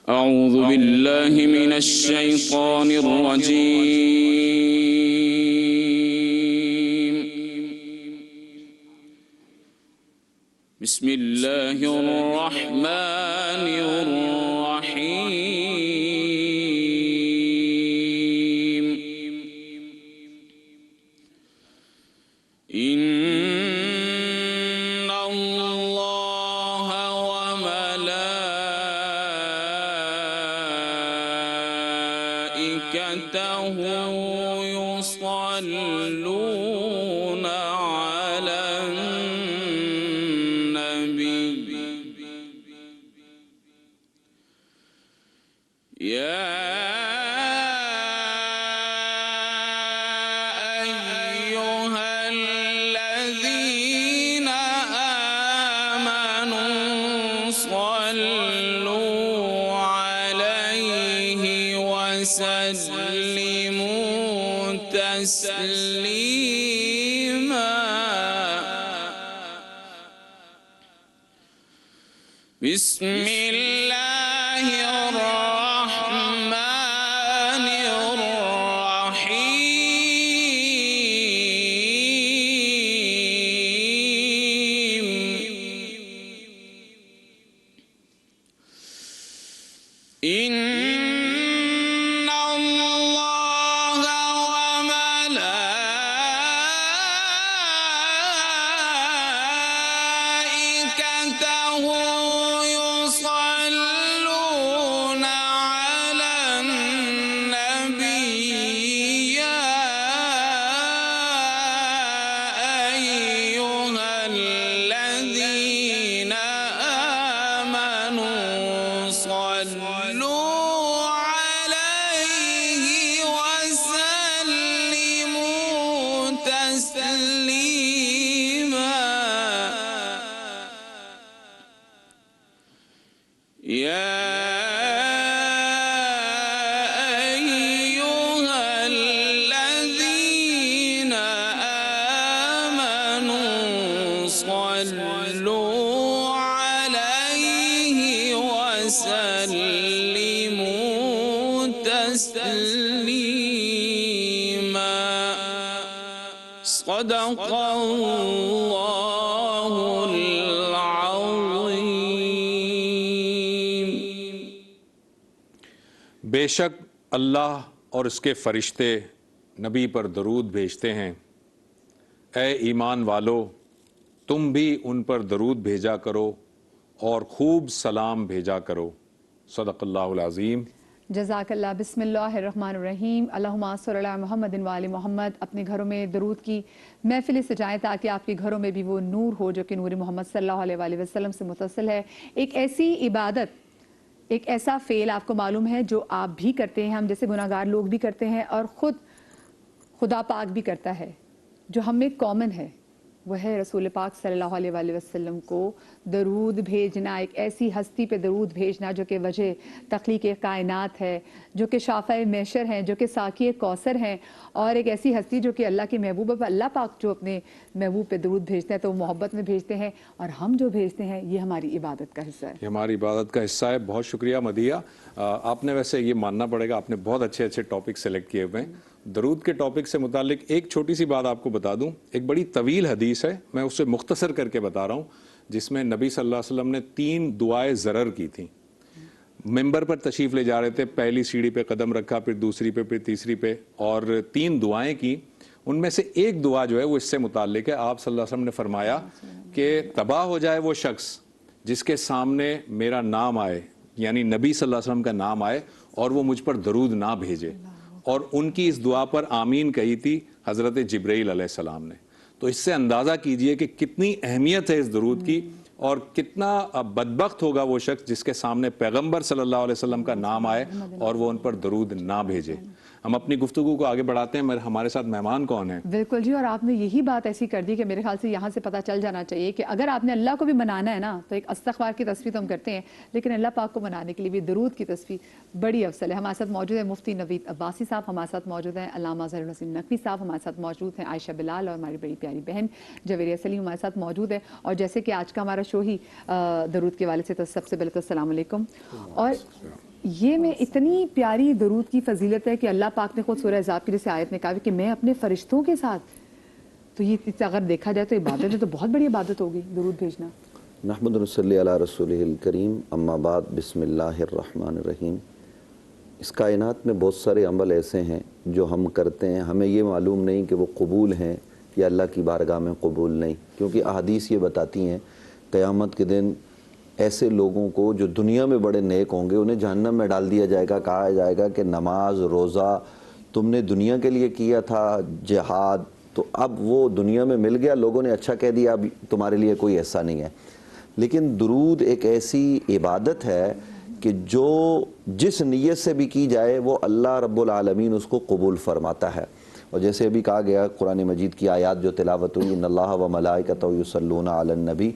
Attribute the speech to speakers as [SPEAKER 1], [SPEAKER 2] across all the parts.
[SPEAKER 1] أعوذ بالله من الشيطان الرجيم. بسم الله الرحمن الرحيم. إن الله وملائكته يصلون على النبي يا أيها الذين آمنوا صلوا عليه وسلموا تسليما. بسم الله الرحمن الرحيم. إن الله وملائكته يصلون على النبي يا أيها الذين آمنوا صلوا عليه وسلموا تسليما. يا أيها الذين آمنوا صلوا عليه وسلموا تسليما. صدق الله العظيم.
[SPEAKER 2] بے شک اللہ اور اس کے فرشتے نبی پر درود بھیجتے ہیں. اے ایمان والو، تم بھی ان پر درود بھیجا کرو اور خوب سلام بھیجا کرو. صدق اللہ العظیم.
[SPEAKER 3] جزاک اللہ. بسم اللہ الرحمن الرحیم. اللہم صلی علی محمد و آل محمد. اپنے گھروں میں درود کی محفل سجائیں تاکہ آپ کے گھروں میں بھی وہ نور ہو جو کہ نور محمد صلی اللہ علیہ وآلہ وسلم سے متصل ہے. ایک ایسی عبادت، ایک ایسا فعل آپ کو معلوم ہے جو آپ بھی کرتے ہیں، ہم جیسے گناہ گار لوگ بھی کرتے ہیں، اور خود خدا پاک بھی کرتا ہے، جو ہم میں کامن ہے، وہ ہے رسول پاک صلی اللہ علیہ وآلہ وسلم کو درود بھیجنا. ایک ایسی ہستی پہ درود بھیجنا جو کہ وجہ تخلیق کائنات ہے، جو کہ شافع محشر ہیں، جو کہ ساقی کوثر ہیں، اور ایک ایسی ہستی جو کہ اللہ کی محبوب ہے. اللہ پاک جو اپنے محبوب پہ درود بھیجتے ہیں تو وہ محبت میں بھیجتے ہیں، اور ہم جو بھیجتے ہیں یہ ہماری عبادت کا حصہ ہے.
[SPEAKER 2] یہ ہماری عبادت کا حصہ ہے. بہت شکریہ مدیحہ. آپ نے ویسے یہ ماننا پڑے گا، آپ نے بہت اچھے اچھے ٹاپک سلیکٹ کیے ہوئے ہیں. درود کے ٹاپک سے متعلق ایک چھوٹی سی بات آپ کو بتا دوں. ایک بڑی طویل حدیث ہے، میں اسے مختصر کر کے بتا رہا ہوں، جس میں نبی صلی اللہ علیہ وسلم نے 3 دعائیں ضرر کی تھیں. ممبر پر تشریف لے جا رہے تھے، پہلی سیڑھی پہ قدم رکھا، پھر دوسری پہ، پھر تیسری پہ، اور 3 دعائیں کی. ان میں سے ایک دعا جو ہے وہ اس سے متعلق ہے. آپ صلی اللہ علیہ وسلم نے فرمایا کہ تباہ ہو جائے وہ شخص جس کے سامنے میرا نام آئے، یعنی نبی صلی اللہ علیہ وسلم کا نام آئے، اور وہ مجھ پر درود نہ بھیجے. اور ان کی اس دعا پر آمین کہی تھی حضرت جبرائیل علیہ السلام نے. تو اس سے اندازہ کیجئے کہ کتنی اہمیت ہے اس درود کی، اور کتنا بدبخت ہوگا وہ شخص جس کے سامنے پیغمبر صلی اللہ علیہ وسلم کا نام آئے اور وہ ان پر درود نہ بھیجے. ہم اپنی گفتگو کو آگے بڑھاتے ہیں. ہمارے ساتھ مہمان کون ہیں؟
[SPEAKER 3] بالکل جی، اور آپ نے یہی بات ایسی کر دی کہ میرے خیال سے یہاں سے پتہ چل جانا چاہیے کہ اگر آپ نے اللہ کو بھی منانا ہے نا تو ایک استغفار کی تصویر تو ہم کرتے ہیں، لیکن اللہ پاک کو منانے کے لیے بھی درود کی تصویر بڑی افضل ہے. ہمارے ساتھ موجود ہیں مفتی نوید عباسی صاحب، ہمارے ساتھ موجود ہیں علامہ ظاہر حسین نقوی صاحب، ہمارے ساتھ موجود ہیں عائشہ بلال، اور ہماری بڑی پیاری بہن جویریہ سلیم ہمارے ساتھ موجود ہے. اور جیسے کہ آج کا ہمارا شو ہی درود کے والے سے، تو سب سے پہلے تو السلام علیکم. اور یہ میں اتنی پیاری درود کی فضیلت ہے کہ اللہ پاک نے خود سورہ احزاب کی جیسے آیت میں کہا کہ میں اپنے فرشتوں کے ساتھ، تو یہ اگر دیکھا جائے تو عبادت ہے، تو بہت بڑی عبادت ہوگی درود بھیجنا۔
[SPEAKER 4] نحمد نصلی علی رسولہ الکریم، اما بعد، بسم اللہ الرحمن الرحیم۔ اس کائنات میں بہت سارے عمل ایسے ہیں جو ہم کرتے ہیں، ہمیں یہ معلوم نہیں کہ وہ قبول ہیں یا اللہ کی بارگاہ میں قبول نہیں، کیونکہ احادیث یہ بتاتی ہیں قیامت کے دن ایسے لوگوں کو جو دنیا میں بڑے نیک ہوں گے انہیں جہنم میں ڈال دیا جائے گا، کہا جائے گا کہ نماز روزہ تم نے دنیا کے لیے کیا تھا، جہاد تو اب وہ دنیا میں مل گیا، لوگوں نے اچھا کہہ دیا، اب تمہارے لیے کوئی ایسا نہیں ہے۔ لیکن درود ایک ایسی عبادت ہے کہ جو جس نیت سے بھی کی جائے وہ اللہ رب العالمین اس کو قبول فرماتا ہے۔ اور جیسے ابھی کہا گیا قرآن مجید کی آیات جو تلاوت ہوئی، ان اللہ و ملائکتہ یصلون علی النبی،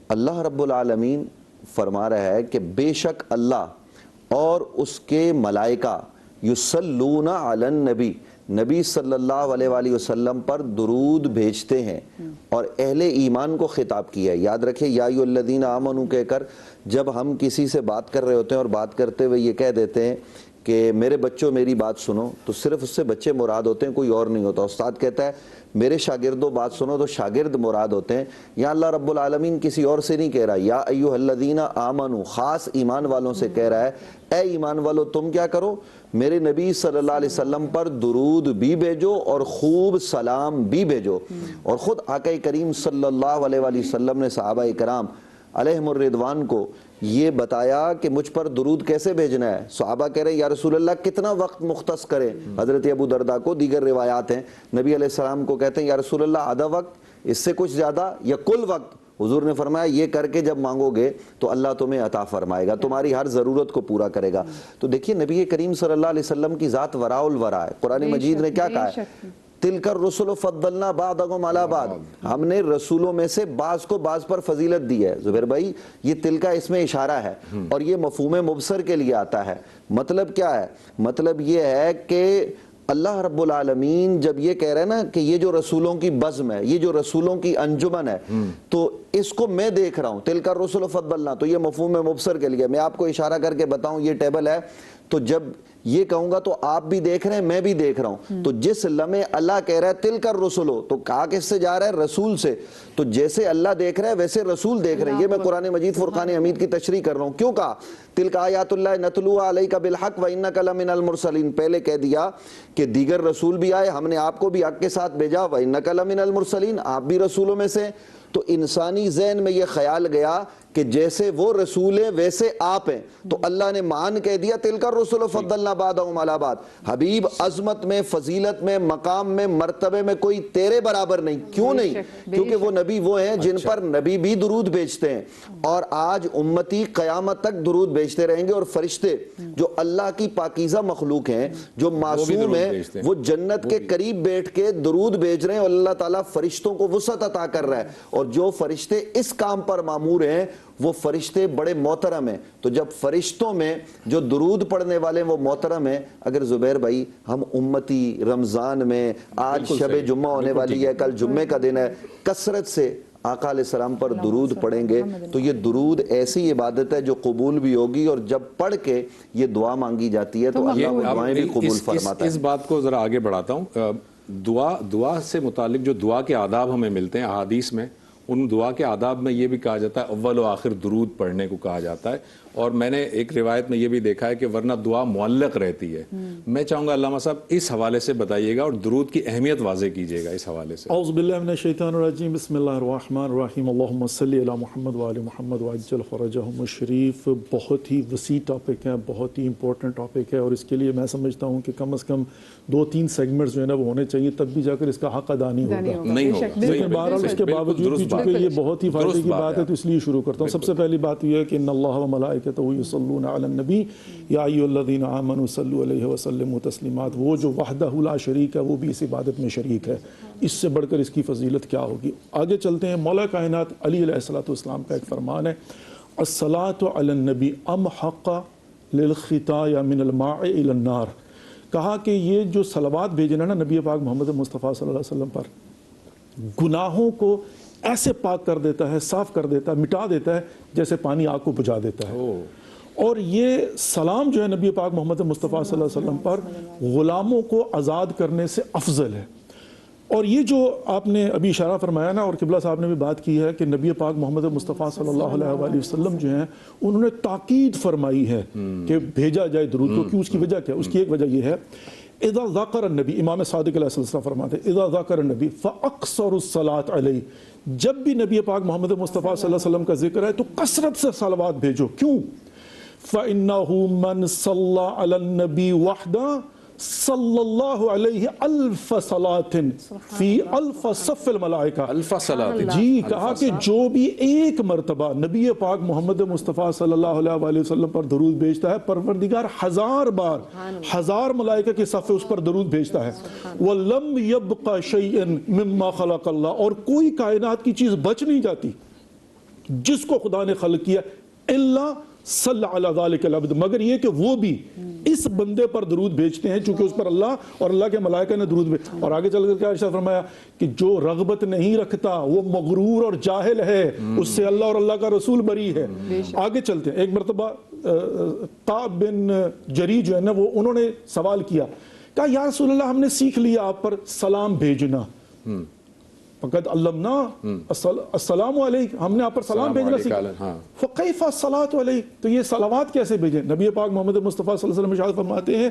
[SPEAKER 4] اللہ رب العالمین فرما رہا ہے کہ بے شک اللہ اور اس کے ملائکہ یصلون علی النبی، نبی صلی اللہ علیہ وآلہ وسلم پر درود بھیجتے ہیں، اور اہل ایمان کو خطاب کیا ہے۔ یاد رکھیں یا ایھا الذین آمنوا کہہ کر جب ہم کسی سے بات کر رہے ہوتے ہیں اور بات کرتے ہوئے یہ کہہ دیتے ہیں کہ میرے بچوں میری بات سنو، تو صرف اس سے بچے مراد ہوتے ہیں، کوئی اور نہیں ہوتا۔ استاد کہتا ہے میرے شاگردوں بات سنو، تو شاگرد مراد ہوتے ہیں۔ یا اللہ رب العالمین کسی اور سے نہیں کہہ رہا، یا ایھا الذین آمنوا خاص ایمان والوں سے کہہ رہا ہے، اے ایمان والو تم کیا کرو، میرے نبی صلی اللہ علیہ وسلم پر درود بھی بھیجو اور خوب سلام بھی بھیجو۔ اور خود آقا کریم صلی اللہ علیہ وآلہ وسلم نے صحابہ کرام علیہم الرضوان کو یہ بتایا کہ مجھ پر درود کیسے بھیجنا ہے۔ صحابہ کہہ رہے ہیں یا رسول اللہ کتنا وقت مختص کریں، حضرت ابو درداء کو، دیگر روایات ہیں، نبی علیہ السلام کو کہتے ہیں یا رسول اللہ آدھا وقت، اس سے کچھ زیادہ، یا کل وقت؟ حضور نے فرمایا یہ کر کے جب مانگو گے تو اللہ تمہیں عطا فرمائے گا، تمہاری ہر ضرورت کو پورا کرے گا۔ تو دیکھیے نبی کریم صلی اللہ علیہ وسلم کی ذات وراء الورا ہے۔ قرآن مجید نے کیا کہا ہے؟ تلک الرسل فضلنا بعضهم علی بعض، ہم نے رسولوں میں سے بعض کو بعض پر فضیلت دی ہے۔ زبیر بھائی یہ تلکا اس میں اشارہ ہے، اور یہ مفہوم مبصر کے لیے آتا ہے۔ مطلب کیا ہے؟ مطلب یہ ہے کہ اللہ رب العالمین جب یہ کہہ رہے ہیں نا کہ یہ جو رسولوں کی بزم ہے، یہ جو رسولوں کی انجمن ہے، تو اس کو میں دیکھ رہا ہوں، تلک الرسل فضلنا، تو یہ مفہوم مبصر کے لیے۔ میں آپ کو اشارہ کر کے بتاؤں یہ ٹیبل ہے، تو جب یہ کہوں گا تو آپ بھی دیکھ رہے ہیں، میں بھی دیکھ رہا ہوں۔ تو جس لمحے اللہ کہہ رہا ہے تلک الرسل، تو کہا کس سے جا رہا ہے؟ رسول سے۔ تو جیسے اللہ دیکھ رہا ہے ویسے رسول دیکھ رہے ہیں۔ یہ میں قرآن مجید فرقان حمید کی تشریح کر رہا ہوں۔ کیوں کہا تلک آیات اللہ نتلوہا علیک بالحق وانک لمن المرسلین؟ پہلے کہہ دیا کہ دیگر رسول بھی آئے، ہم نے آپ کو بھی حق کے ساتھ بھیجا، وانک لمن المرسلین، آپ بھی رسولوں میں سے۔ تو انسانی ذہن میں یہ خیال گیا کہ جیسے وہ رسول ہیں ویسے آپ ہیں، تو اللہ نے مان کہہ دیا تلک الرسل فضلنا بعضهم علی بعض۔ حبیب عظمت میں، فضیلت میں، مقام میں، مرتبے میں کوئی تیرے برابر نہیں۔ کیوں نہیں؟ کیونکہ وہ نبی وہ ہیں جن پر نبی بھی درود بھیجتے ہیں، اور آج امتی قیامت تک درود بھیجتے رہیں گے، اور فرشتے جو اللہ کی پاکیزہ مخلوق ہیں، جو معصوم ہیں، وہ جنت کے قریب بیٹھ کے درود بھیج رہے ہیں، اور اللہ تعالیٰ فرشتوں کو وسعت عطا کر رہا ہے۔ اور جو فرشتے اس کام پر مامور ہیں وہ فرشتے بڑے محترم ہیں۔ تو جب فرشتوں میں جو درود پڑھنے والے وہ محترم ہیں، اگر زبیر بھائی ہم امتی رمضان میں آج شب جمعہ ہونے والی ہے، کل جمعے کا دن ہے، کثرت سے آقا علیہ السلام پر درود پڑھیں گے تو یہ درود ایسی عبادت ہے جو قبول بھی ہوگی، اور جب پڑھ کے یہ دعا مانگی جاتی ہے تو اللہ وہ دعائیں بھی قبول فرماتا ہے۔
[SPEAKER 2] اس بات کو ذرا آگے بڑھاتا ہوں۔ دعا سے متعلق جو دعا کے آداب ہمیں ملتے ہیں احادیث میں، ان دعا کے آداب میں یہ بھی کہا جاتا ہے اول و آخر درود پڑھنے کو کہا جاتا ہے، اور میں نے ایک روایت میں یہ بھی دیکھا ہے کہ ورنہ دعا معلق رہتی ہے۔ میں چاہوں گا علامہ صاحب اس حوالے سے بتائیے گا اور درود کی اہمیت واضح کیجیے گا اس حوالے سے۔
[SPEAKER 5] اعوذ باللہ من الشیطان الرجیم، بسم اللہ الرحمن الرحیم، اللہم صلی علی محمد وآل محمد وعجل فرجہم الشریف۔ بہت ہی وسیع ٹاپک ہے، بہت ہی امپورٹنٹ ٹاپک ہے، اور اس کے لیے میں سمجھتا ہوں کہ کم از کم 2-3 سیگمنٹس جو ہے نا وہ ہونے چاہیے، تب بھی جا کر اس کا حق ادا نہیں ہوگا۔ لیکن بہرحال اس کے باوجود بھی چونکہ یہ بہت ہی فائدے کی بات ہے تو اس لیے شروع کرتا ہوں۔ سب سے پہلی بات یہ ہے کہ ان اللہ و ملائکتہ یصلون علی النبی یا ایھا الذین آمنوا صلوا علیہ وسلموا تسلیمات۔ وہ جو وحدہ لا شریک ہے وہ بھی اس عبادت میں شریک ہے، اس سے بڑھ کر اس کی فضیلت کیا ہوگی؟ آگے چلتے ہیں۔ مولا کائنات علی علیہ السلام کا ایک فرمان ہے، الصلاۃ علی النبی امحق للخطایا من الماء الی النار۔ کہا کہ یہ جو صلوات بھیجنا نا نبی پاک محمد مصطفیٰ صلی اللہ علیہ وسلم پر، گناہوں کو ایسے پاک کر دیتا ہے، صاف کر دیتا ہے، مٹا دیتا ہے جیسے پانی آگ کو بجھا دیتا ہے۔ اور یہ سلام جو ہے نبی پاک محمد مصطفیٰ صلی اللہ علیہ وسلم پر غلاموں کو آزاد کرنے سے افضل ہے. اور یہ جو آپ نے ابھی اشارہ فرمایا نا، اور قبلہ صاحب نے بھی بات کی ہے کہ نبی پاک محمد مصطفیٰ صلی اللہ علیہ وآلہ وسلم جو ہیں انہوں نے تاکید فرمائی ہے کہ بھیجا جائے درود کو. کیوں؟ اس کی وجہ کیا؟ اس کی ایک وجہ یہ ہے، اذا ذکر النبی، امام صادق علیہ السلام فرماتے ہیں اذا ذکر النبی فاکثر الصلاۃ علیہ، جب بھی نبی پاک محمد مصطفیٰ صلی اللہ علیہ وسلم کا ذکر ہے تو کثرت سے صلوات بھیجو. کیوں؟ فَإِنَّهُ مَنْ صَلَّى عَلَى النَّبِي وَحْدًا صلی اللہ علیہ الف صلاۃ فی الف صف الملائکہ.
[SPEAKER 2] الف صلاۃ.
[SPEAKER 5] جی کہا کہ جو بھی ایک مرتبہ نبی پاک محمد مصطفیٰ صلی اللہ علیہ وآلہ وسلم پر درود بھیجتا ہے، پروردگار 1000 بار 1000 ملائکہ کے صف اس پر درود بھیجتا ہے. وَلَمْ يَبْقَ شَيْئًا مِمَّا خَلَقَ اللَّهُ، اور کوئی کائنات کی چیز بچ نہیں جاتی جس کو خدا نے خلق کیا، الا صلی علی ذالک العبد، مگر یہ کہ وہ بھی اس بندے پر درود بھیجتے ہیں چونکہ اس پر اللہ اور اللہ کے ملائکہ نے درود بھیجا. اور آگے چل کر کیا ارشاد فرمایا کہ جو رغبت نہیں رکھتا وہ مغرور اور جاہل ہے، اس سے اللہ اور اللہ کا رسول بری ہے. آگے چلتے ہیں. ایک مرتبہ کعب بن جری جو ہے نا، وہ انہوں نے سوال کیا، کہا یا رسول اللہ ہم نے سیکھ لیا آپ پر سلام بھیجنا، فقد علمنا السلام علیک، ہم نے آپ پر سلام بھیجنا سیکھا. فکیف الصلاۃ علیک، تو یہ صلوات کیسے بھیجیں؟ نبی پاک محمد مصطفیٰ صلی اللہ علیہ وسلم ارشاد فرماتے ہیں،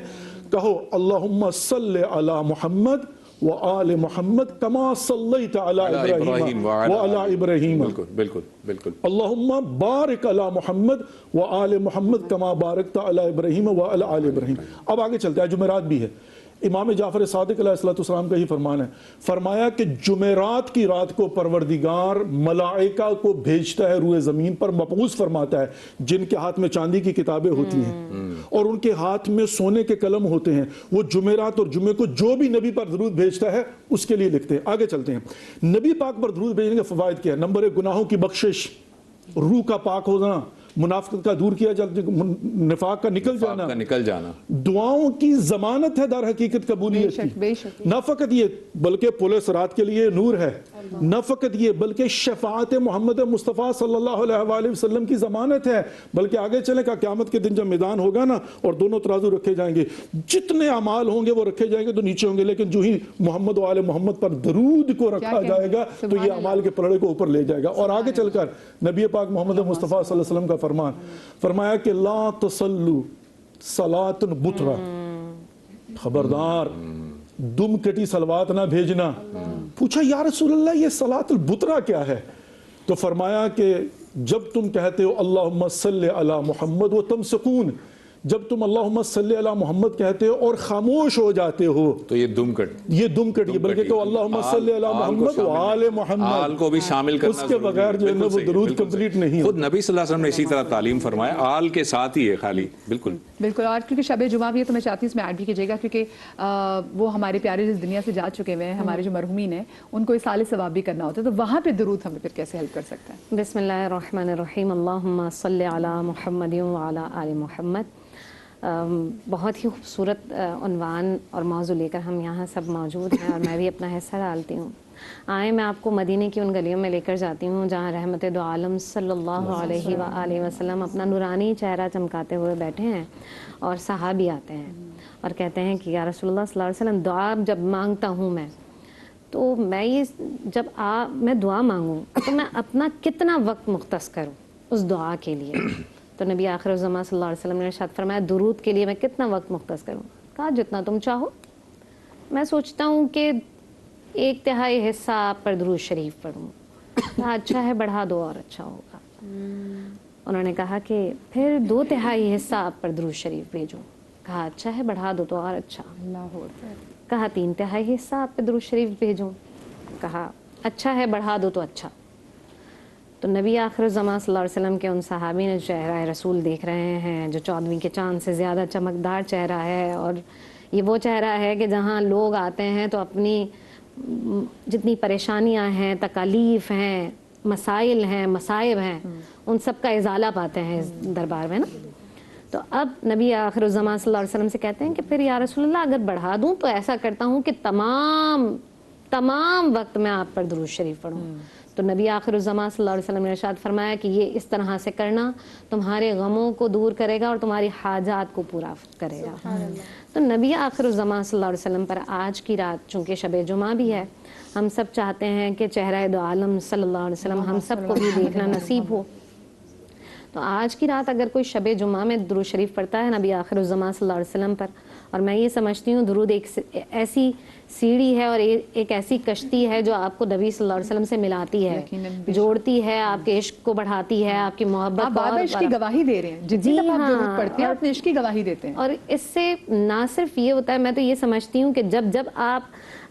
[SPEAKER 5] کہو اللہم صلی علی محمد وآل محمد کما صلیت علی ابراہیم وعلی ابراہیم.
[SPEAKER 2] بالکل بالکل.
[SPEAKER 5] اللہم بارک علی محمد وآل محمد کما بارکت علی ابراہیم وعلی آل ابراہیم. اب آگے چلتے ہیں. جمعرات بھی ہے. امام جعفر صادق علیہ السلام کا ہی فرمان ہے، فرمایا کہ جمعرات کی رات کو پروردگار ملائکہ کو بھیجتا ہے روئے زمین پر، مبعوث فرماتا ہے، جن کے ہاتھ میں چاندی کی کتابیں ہوتی ہیں اور ان کے ہاتھ میں سونے کے قلم ہوتے ہیں. وہ جمعرات اور جمعے کو جو بھی نبی پر درود بھیجتا ہے اس کے لیے لکھتے ہیں. آگے چلتے ہیں. نبی پاک پر درود بھیجنے کے فوائد کیا ہے؟ نمبر 1 گناہوں کی بخشش، روح کا پاک ہو جانا، منافقت کا دور کیا جاتا، نفاق کا نکل جانا، دعاؤں کی ضمانت ہے در حقیقت قبولیت کی. نہ فقط یہ بلکہ پولیس رات کے لیے نور ہے، نہ فقط یہ بلکہ شفاعت محمد مصطفیٰ صلی اللہ علیہ وآلہ وسلم کی ضمانت ہے. بلکہ آگے چلیں کہ قیامت کے دن جب میدان ہوگا نا اور دونوں ترازو رکھے جائیں گے، جتنے اعمال ہوں گے وہ رکھے جائیں گے تو نیچے ہوں گے، لیکن جو ہی محمد و آل محمد پر درود کو رکھا جائے گا تو یہ اعمال کے پلڑے کو اوپر لے جائے گا. اور آگے چل کر نبی پاک محمد مصطفیٰ صلی اللہ علیہ وسلم کا فرمان فرمایا کہ لا تصلو صلاۃ بطرا، خبردار دم کٹی صلوات نہ بھیجنا. پوچھا یا رسول اللہ یہ صلاۃ البطرا کیا ہے؟ تو فرمایا کہ جب تم کہتے ہو اللہم صلی علی محمد و تمسکون، جب تم اللہم صلی علی محمد کہتے ہو اور خاموش ہو جاتے ہو تو یہ دم کٹ، یہ بلکہ کہ اللہم صلی علی محمد و آل محمد،
[SPEAKER 2] آل کو بھی شامل کرنا،
[SPEAKER 5] اس کے بغیر جو ہے وہ درود کمپلیٹ نہیں
[SPEAKER 2] خود نبی صلی اللہ علیہ وسلم نے اسی طرح تعلیم فرمایا، آل کے ساتھ ہی ہے خالی. بالکل
[SPEAKER 3] بالکل. اور کیونکہ شب جمعہ بھی ہے تو میں چاہتی ہوں اس میں ایڈ بھی کیجیے گا، کیونکہ وہ ہمارے پیارے جس دنیا سے جا چکے ہوئے ہیں، ہمارے جو مرحومین ہیں، ان کو اصال ثواب بھی کرنا ہوتا ہے، تو وہاں پہ درود ہمیں پھر کیسے ہیلپ کر سکتا ہے؟
[SPEAKER 6] بسم اللہ الرحمن الرحیم. اللہم صلی علی محمد وعلی آل محمد. بہت ہی خوبصورت عنوان اور موضوع لے کر ہم یہاں سب موجود ہیں اور میں بھی اپنا حصہ ڈالتی ہوں. آئے میں آپ کو مدینے کی ان گلیوں میں لے کر جاتی ہوں جہاں رحمت دو عالم صلی اللہ علیہ وآلہ وسلم اپنا نورانی چہرہ چمکاتے ہوئے بیٹھے ہیں اور صحابی آتے ہیں اور کہتے ہیں کہ یا رسول اللہ صلی اللہ علیہ وسلم دعا جب مانگتا ہوں میں تو میں دعا مانگوں تو میں اپنا کتنا وقت مختص کروں اس دعا کے لیے؟ تو نبی آخر الزمان صلی اللہ علیہ وسلم نے ارشاد فرمایا درود کے لیے میں کتنا وقت مختص کروں؟ کہا جتنا تم چاہو. میں سوچتا ہوں کہ 1/3 حصہ آپ پر درود شریف پڑھوں. کہا اچھا ہے بڑھا دو اور اچھا ہوگا. انہوں نے کہا کہ پھر 2/3 حصہ آپ پر درود شریف بھیجوں. کہا اچھا ہے بڑھا دو تو اور اچھا. کہا 3/3 حصہ آپ پہ درود شریف بھیجوں. کہا اچھا ہے بڑھا دو تو اچھا. تو نبی آخر الزمان صلی اللہ علیہ وسلم کے ان صحابی نے چہرہ رسول دیکھ رہے ہیں جو 14ویں کے چاند سے زیادہ چمکدار چہرہ ہے، اور یہ وہ چہرہ ہے کہ جہاں لوگ آتے ہیں تو اپنی جتنی پریشانیاں ہیں، تکالیف ہیں، مسائل ہیں، مصائب ہیں، ان سب کا ازالہ پاتے ہیں اس دربار میں نا. تو اب نبی آخر الزمان صلی اللہ علیہ وسلم سے کہتے ہیں کہ پھر یا رسول اللہ اگر بڑھا دوں تو ایسا کرتا ہوں کہ تمام وقت میں آپ پر درود شریف پڑھوں. تو نبی آخر الزمان صلی اللہ علیہ وسلم نے ارشاد فرمایا کہ یہ اس طرح سے کرنا تمہارے غموں کو دور کرے گا اور تمہاری حاجات کو پورا کرے گا. تو نبی آخر الزمان صلی اللہ علیہ وسلم پر آج کی رات چونکہ شب جمعہ بھی ہے، ہم سب چاہتے ہیں کہ چہرہ دو عالم صلی اللہ علیہ وسلم ہم سب کو بھی دیکھنا نصیب ہو. تو آج کی رات اگر کوئی شب جمعہ میں درود شریف پڑھتا ہے نبی آخر الزمان صلی اللہ علیہ وسلم پر، اور میں یہ سمجھتی ہوں درود ایک ایسی سیڑھی ہے اور ایک ایسی کشتی ہے جو آپ کو نبی صلی اللہ علیہ وسلم سے ملاتی ہے، جوڑتی ہے، آپ کے عشق کو بڑھاتی ہے، آپ کی محبت
[SPEAKER 3] آپ بار بار عشق کی گواہی دے رہے ہیں، جتنی دفعہ آپ درود پڑھتے ہیں اپنے عشق کی گواہی دیتے ہیں.
[SPEAKER 6] اور اس سے نہ صرف یہ ہوتا ہے، میں تو یہ سمجھتی ہوں کہ جب آپ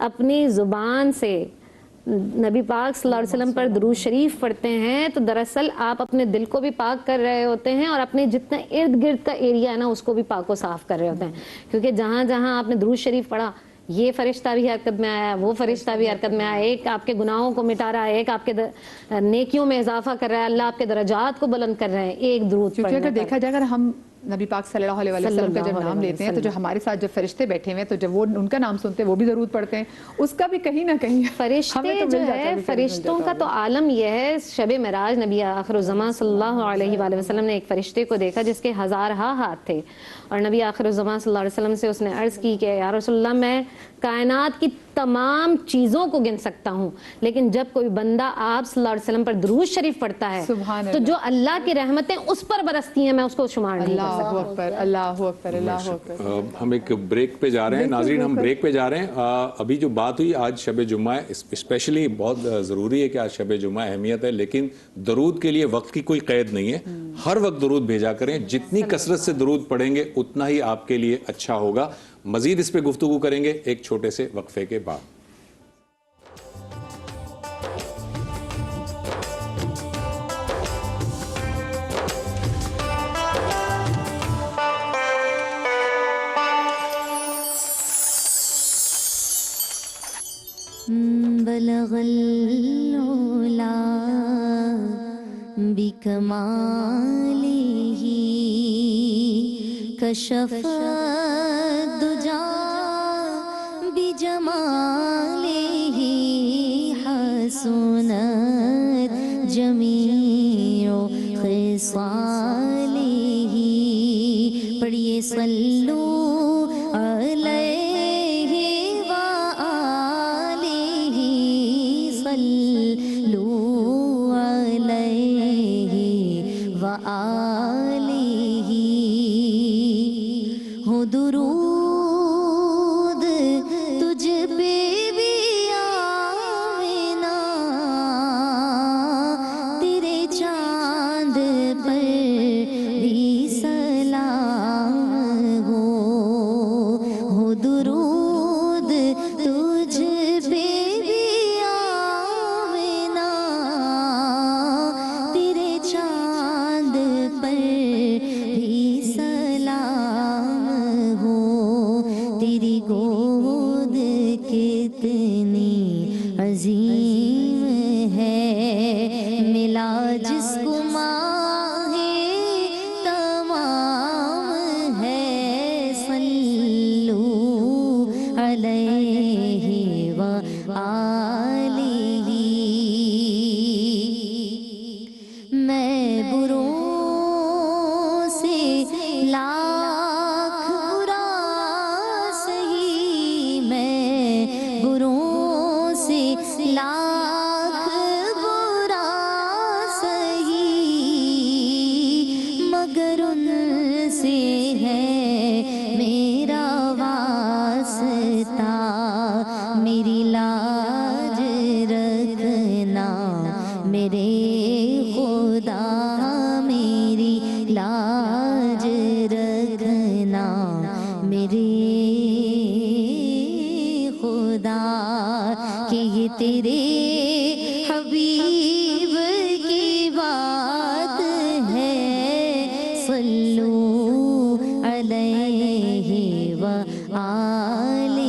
[SPEAKER 6] اپنی زبان سے نبی پاک صلی اللہ علیہ وسلم پر درود شریف پڑھتے ہیں تو دراصل آپ اپنے دل کو بھی پاک کر رہے ہوتے ہیں اور اپنے جتنا ارد گرد کا ایریا ہے نا اس کو بھی پاک و صاف کر رہے ہوتے ہیں. کیونکہ جہاں جہاں آپ نے درود شریف پڑھا یہ فرشتہ بھی حرکت میں آیا، وہ فرشتہ بھی حرکت میں آیا، ایک آپ کے گناہوں کو مٹا رہا ہے، ایک آپ کے نیکیوں میں اضافہ کر رہا ہے، اللہ آپ کے درجات کو بلند کر رہے ہیں ایک درود
[SPEAKER 3] کیونکہ
[SPEAKER 6] پڑھنے
[SPEAKER 3] اگر دیکھا جائے اگر ہم نبی پاک صلی اللہ علیہ وسلم کا جب نام لیتے ہیں تو جو ہمارے ساتھ جو فرشتے بیٹھے ہوئے ہیں تو جب وہ ان کا نام سنتے ہیں وہ بھی درود پڑھتے ہیں، اس کا بھی کہیں نہ کہیں
[SPEAKER 6] فرشتے جو ہے فرشتوں کا تو عالم یہ ہے. شب معراج نبی آخر الزمان صلی اللہ علیہ وآلہ وسلم نے ایک فرشتے کو دیکھا جس کے ہزارہا ہاتھ تھے، اور نبی آخر الزمان صلی اللہ علیہ وسلم سے اس نے عرض کی کہ یا رسول اللہ میں کائنات کی تمام چیزوں کو گن سکتا ہوں لیکن جب کوئی بندہ آپ صلی اللہ علیہ وسلم پر درود شریف پڑھتا ہے تو جو اللہ کی رحمتیں اس پر برستی ہیں میں اس کو شمار نہیں کر سکتا.
[SPEAKER 3] اللہ اکبر اللہ اکبر اللہ اکبر.
[SPEAKER 2] ہم ایک بریک پہ جا رہے ہیں ناظرین، ہم بریک پہ جا رہے ہیں. ابھی جو بات ہوئی آج شب جمعہ ہے، اسپیشلی بہت ضروری ہے کہ آج شب جمعہ اہمیت ہے، لیکن درود کے لیے وقت کی کوئی قید نہیں ہے، ہر وقت درود بھیجا کریں، جتنی کثرت سے درود پڑھیں گے اتنا ہی آپ کے لیے اچھا ہوگا. مزید اس پہ گفتگو کریں گے ایک چھوٹے سے وقفے کے بعد.
[SPEAKER 7] بلغ العلا بکمالہ کشف الدجا بجمالہ حسنت جمیع خصالہ. پڑھیے صلو علیہ وآلہ صلو علیہ وآلہ. ہو درود تجھ پہ بھی آمینہ تیرے چاند پر بھی سلام ہو. ہو درود تجھ پہ بھی آمینہ تیرے چاند پر بھی سلام ہو. تیری گود کتنی عظیم ہے، ملا جس کو ماہ تمام ہے. صلو علیہ وآلہ. میں بروں سے لاکھ برا سہی، میں بروں سے لاکھ برا سہی، مگر ان سے ہے میرا واسطہ. میری لاج رکھنا میرے خدا، میری لاج رکھنا میرے خدا، کہ یہ تیرے حبیب کی بات ہے. صلو علیہ وآلہ.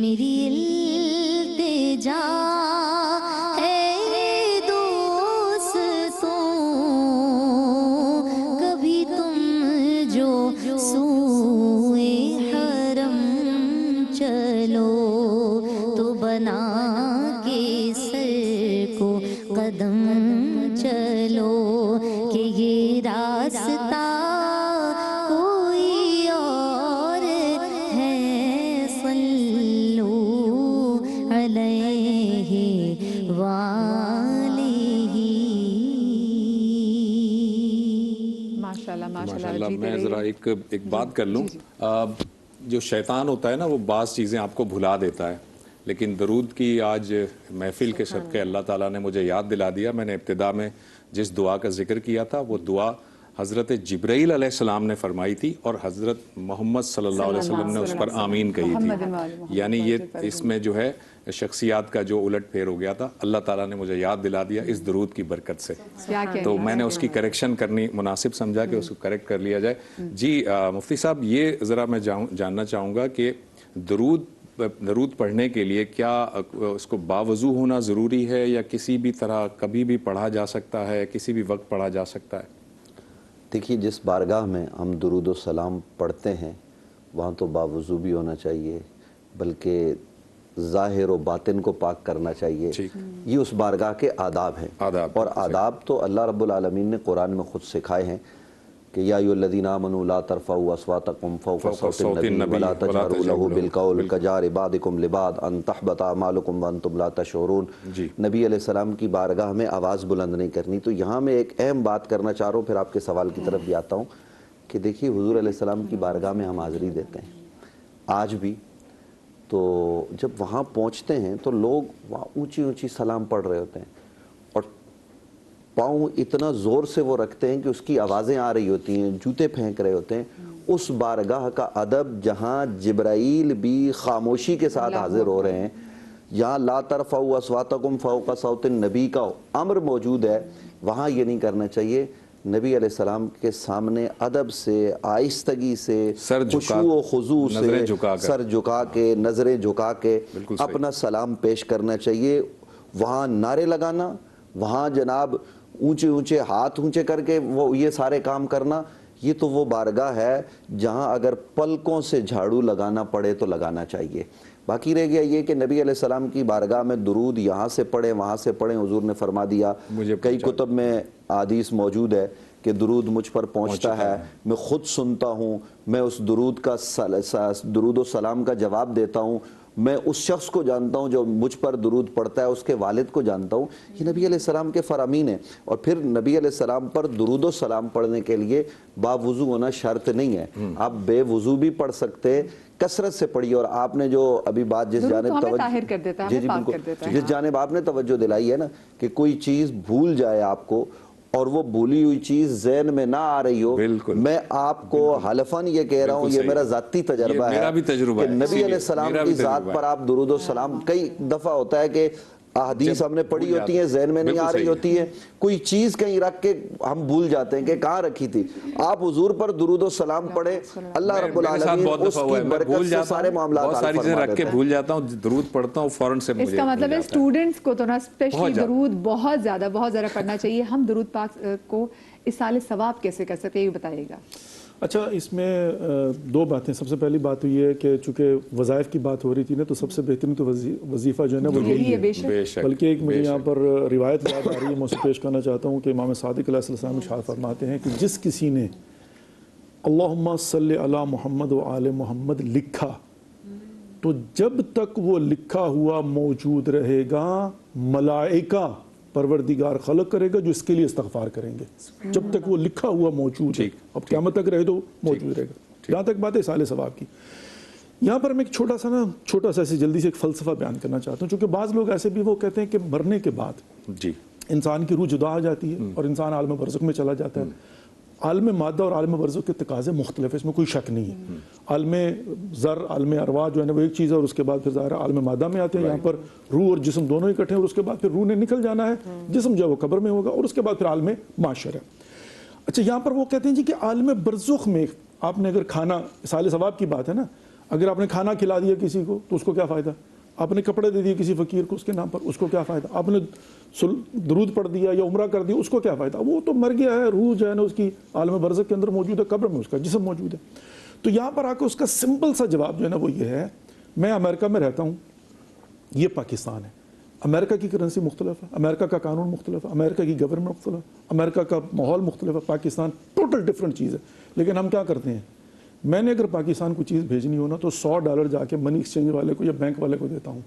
[SPEAKER 7] میری التجا ہے دوستوں، کبھی تم جو سوئے حرم چلو، کہ یہ راستہ کوئی اور ہے صلو علیہ وآلہ.
[SPEAKER 3] ماشاءاللہ
[SPEAKER 2] ماشاءاللہ.
[SPEAKER 3] جیتے
[SPEAKER 2] میں
[SPEAKER 3] رہیے.
[SPEAKER 2] ذرا ایک بات کر لوں. جو شیطان ہوتا ہے نا وہ بعض چیزیں آپ کو بھلا دیتا ہے، لیکن درود کی آج محفل کے صدقے اللہ تعالیٰ نے مجھے یاد دلا دیا. میں نے ابتدا میں جس دعا کا ذکر کیا تھا وہ دعا حضرت جبرائیل علیہ السلام نے فرمائی تھی اور حضرت محمد صلی اللہ علیہ وسلم نے اس پر آمین کہی تھی. یعنی یہ اس میں جو ہے شخصیات کا جو الٹ پھیر ہو گیا تھا، اللہ تعالیٰ نے مجھے یاد دلا دیا اس درود کی برکت سے. تو میں نے اس کی کریکشن کرنی مناسب سمجھا کہ اس کو کریکٹ کر لیا جائے. جی مفتی صاحب، یہ ذرا میں جاننا چاہوں گا کہ درود پڑھنے کے لیے کیا اس کو باوضو ہونا ضروری ہے یا کسی بھی طرح کبھی بھی پڑھا جا سکتا ہے، کسی بھی وقت پڑھا جا سکتا ہے؟
[SPEAKER 4] دیکھیے، جس بارگاہ میں ہم درود و سلام پڑھتے ہیں وہاں تو باوضو بھی ہونا چاہیے، بلکہ ظاہر و باطن کو پاک کرنا چاہیے. یہ اس بارگاہ کے آداب ہیں، اور آداب تو اللہ رب العالمین نے قرآن میں خود سکھائے ہیں کہ یا ایھا الذین آمنوا لا ترفعوا اصواتکم فوق صوت النبی ولا تجہروا لہ بالقول کجہر بعضکم لبعض ان تحبط اعمالکم وانتم لا تشعرون. نبی علیہ السلام کی بارگاہ میں آواز بلند نہیں کرنی. تو یہاں میں ایک اہم بات کرنا چاہ رہا ہوں، پھر آپ کے سوال کی طرف بھی آتا ہوں کہ دیکھیے حضور علیہ السلام کی بارگاہ میں ہم حاضری دیتے ہیں آج بھی. تو جب وہاں پہنچتے ہیں تو لوگ وہاں اونچی اونچی سلام پڑھ رہے ہوتے ہیں اور پاؤں اتنا زور سے وہ رکھتے ہیں کہ اس کی آوازیں آ رہی ہوتی ہیں، جوتے پھینک رہے ہوتے ہیں. اس بارگاہ کا ادب جہاں جبرائیل بھی خاموشی کے ساتھ حاضر ہو رہے ہیں، یہاں لا ترفعوا اصواتکم فوق صوت النبی کا امر موجود ہے، وہاں یہ نہیں کرنا چاہیے. نبی علیہ السلام کے سامنے ادب سے، آہستگی سے، خشوع و خضوع سے، سر جھکا کے، نظریں جھکا کے اپنا سلام پیش کرنا چاہیے. وہاں نعرے لگانا، وہاں جناب اونچے اونچے ہاتھ اونچے کر کے وہ یہ سارے کام کرنا، یہ تو وہ بارگاہ ہے جہاں اگر پلکوں سے جھاڑو لگانا پڑے تو لگانا چاہیے. باقی رہ گیا یہ کہ نبی علیہ السلام کی بارگاہ میں درود یہاں سے پڑھیں وہاں سے پڑھیں. حضور نے فرما دیا، کئی کتب میں حدیث موجود ہے کہ درود مجھ پر پہنچتا ہے، میں خود سنتا ہوں، میں اس درود و سلام کا جواب دیتا ہوں، میں اس شخص کو جانتا ہوں جو مجھ پر درود پڑھتا ہے، اس کے والد کو جانتا ہوں. یہ نبی علیہ السلام کے فرامین ہیں. اور پھر نبی علیہ السلام پر درود و سلام پڑھنے کے لیے باوضو ہونا شرط نہیں ہے، آپ بے وضو بھی پڑھ سکتے، کثرت سے پڑھیے. اور آپ نے جو ابھی بات جس جانب جس جانب آپ نے توجہ دلائی ہے نا کہ کوئی چیز بھول جائے آپ کو اور وہ بھولی ہوئی چیز ذہن میں نہ آ رہی ہو، میں آپ کو حلفاً یہ کہہ رہا ہوں، یہ میرا ذاتی تجربہ ہے کہ نبی علیہ السلام کی ذات پر آپ درود و سلام، کئی دفعہ ہوتا ہے کہ احادیث ہم نے پڑھی ہوتی ہیں ذہن میں نہیں آ رہی ہوتی ہے، کوئی چیز کہیں رکھ کے ہم بھول جاتے ہیں کہ کہاں رکھی تھی. آپ حضور پر درود و سلام پڑھیں، اللہ رب العالمین اس کی برکت سے سارے معاملات
[SPEAKER 2] بہت ساری چیزیں رکھ کے بھول جاتا ہوں، درود پڑھتا ہوں فوراً سے مجھے.
[SPEAKER 3] اس کا مطلب ہے اسٹوڈنٹس کو تو نا اسپیشلی درود بہت زیادہ پڑھنا چاہیے. ہم درود پاک کو ایصال ثواب کیسے کر سکتے ہیں یہ بتائیے گا.
[SPEAKER 5] اچھا، اس میں دو باتیں. سب سے پہلی بات تو یہ ہے کہ چونکہ وظائف کی بات ہو رہی تھی نا، تو سب سے بہترین تو وظیفہ جو ہے نا وہ یہی ہے. بلکہ ایک مجھے یہاں پر روایت یاد آ رہی ہے، میں اسے پیش کرنا چاہتا ہوں کہ امام صادق علیہ السلام ارشاد فرماتے ہیں کہ جس کسی نے اللہم صلی علی محمد و آل محمد لکھا تو جب تک وہ لکھا ہوا موجود رہے گا ملائکہ پروردگار خلق کرے گا جو اس کے لیے استغفار کریں گے، جب تک وہ لکھا ہوا موجود ہے. اب قیامت تک رہے تو موجود رہے گا. جہاں تک بات ہے ایصال ثواب کی، یہاں پر میں ایک چھوٹا سا ایسے جلدی سے ایک فلسفہ بیان کرنا چاہتا ہوں. چونکہ بعض لوگ ایسے بھی وہ کہتے ہیں کہ مرنے کے بعد انسان کی روح جدا ہو جاتی ہے اور انسان عالم برزخ میں چلا جاتا ہے. عالم مادہ اور عالم برزخ کے تقاضے مختلف ہیں، اس میں کوئی شک نہیں ہے. عالم ذر، عالم ارواح جو ہے نا وہ ایک چیز ہے، اور اس کے بعد پھر ظاہر عالم مادہ میں آتے ہیں. یہاں پر روح اور جسم دونوں اکٹھے ہیں، اور اس کے بعد پھر روح نے نکل جانا ہے، جسم جو ہے وہ قبر میں ہوگا، اور اس کے بعد پھر عالم معاشر ہے. اچھا، یہاں پر وہ کہتے ہیں جی کہ عالم برزخ میں آپ نے اگر کھانا، ایصال ثواب کی بات ہے نا، اگر آپ نے کھانا کھلا دیا کسی کو تو اس کو کیا فائدہ؟ آپ نے کپڑے دے دیے کسی فقیر کو اس کے نام پر، اس کو کیا فائدہ؟ آپ نے درود پڑھ دیا یا عمرہ کر دیا، اس کو کیا فائدہ؟ وہ تو مر گیا ہے، روح جو ہے نا اس کی عالم برزخ کے اندر موجود ہے، قبر میں اس کا جسم موجود ہے. تو یہاں پر آ کے اس کا سمپل سا جواب جو ہے نا وہ یہ ہے، میں امریکہ میں رہتا ہوں، یہ پاکستان ہے، امریکہ کی کرنسی مختلف ہے، امریکہ کا قانون مختلف ہے، امریکہ کی گورنمنٹ مختلف ہے، امریکہ کا ماحول مختلف ہے، پاکستان ٹوٹل ڈفرینٹ چیز ہے. لیکن ہم کیا کرتے ہیں، میں نے اگر پاکستان کو چیز بھیجنی ہو نا تو $100 جا کے منی ایکسچینج والے کو یا بینک والے کو دیتا ہوں.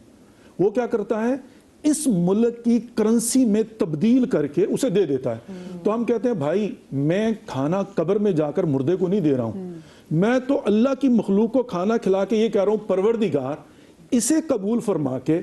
[SPEAKER 5] وہ کیا کرتا ہے، اس ملک کی کرنسی میں تبدیل کر کے اسے دے دیتا ہے. تو ہم کہتے ہیں بھائی میں کھانا قبر میں جا کر مردے کو نہیں دے رہا ہوں، میں تو اللہ کی مخلوق کو کھانا کھلا کے یہ کہہ رہا ہوں پروردگار اسے قبول فرما کے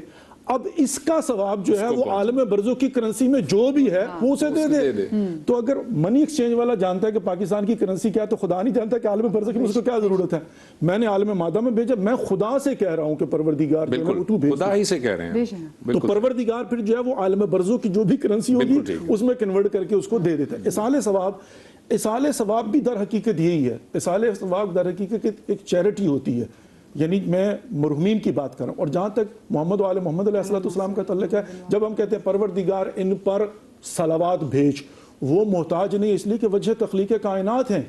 [SPEAKER 5] اب اس کا ثواب جو ہے وہ عالم برزخ کی کرنسی میں جو بھی ہے وہ اسے دے دے. تو اگر منی ایکسچینج والا جانتا ہے کہ پاکستان کی کرنسی کیا ہے تو خدا نہیں جانتا کہ عالم برزخ میں اس کو کیا ضرورت ہے. میں نے عالم مادہ میں بھیجا، میں خدا سے کہہ رہا ہوں کہ پروردگار تو بھیج،
[SPEAKER 2] خدا ہی سے کہہ رہے ہیں.
[SPEAKER 5] تو پروردگار پھر جو ہے وہ عالم برزخ کی جو بھی کرنسی ہوگی اس میں کنورٹ کر کے اس کو دے دیتا ہے. اصال ثواب بھی در حقیقت یہی ہے. اصال ثواب در حقیقت ایک چیریٹی ہوتی ہے، یعنی میں مرحومین کی بات کر رہا ہوں. اور جہاں تک محمد و آل محمد علیہ السلام کا تعلق ہے، جب ہم کہتے ہیں پروردگار ان پر صلوات بھیج، وہ محتاج نہیں اس لیے کہ وجہ تخلیق کائنات ہیں.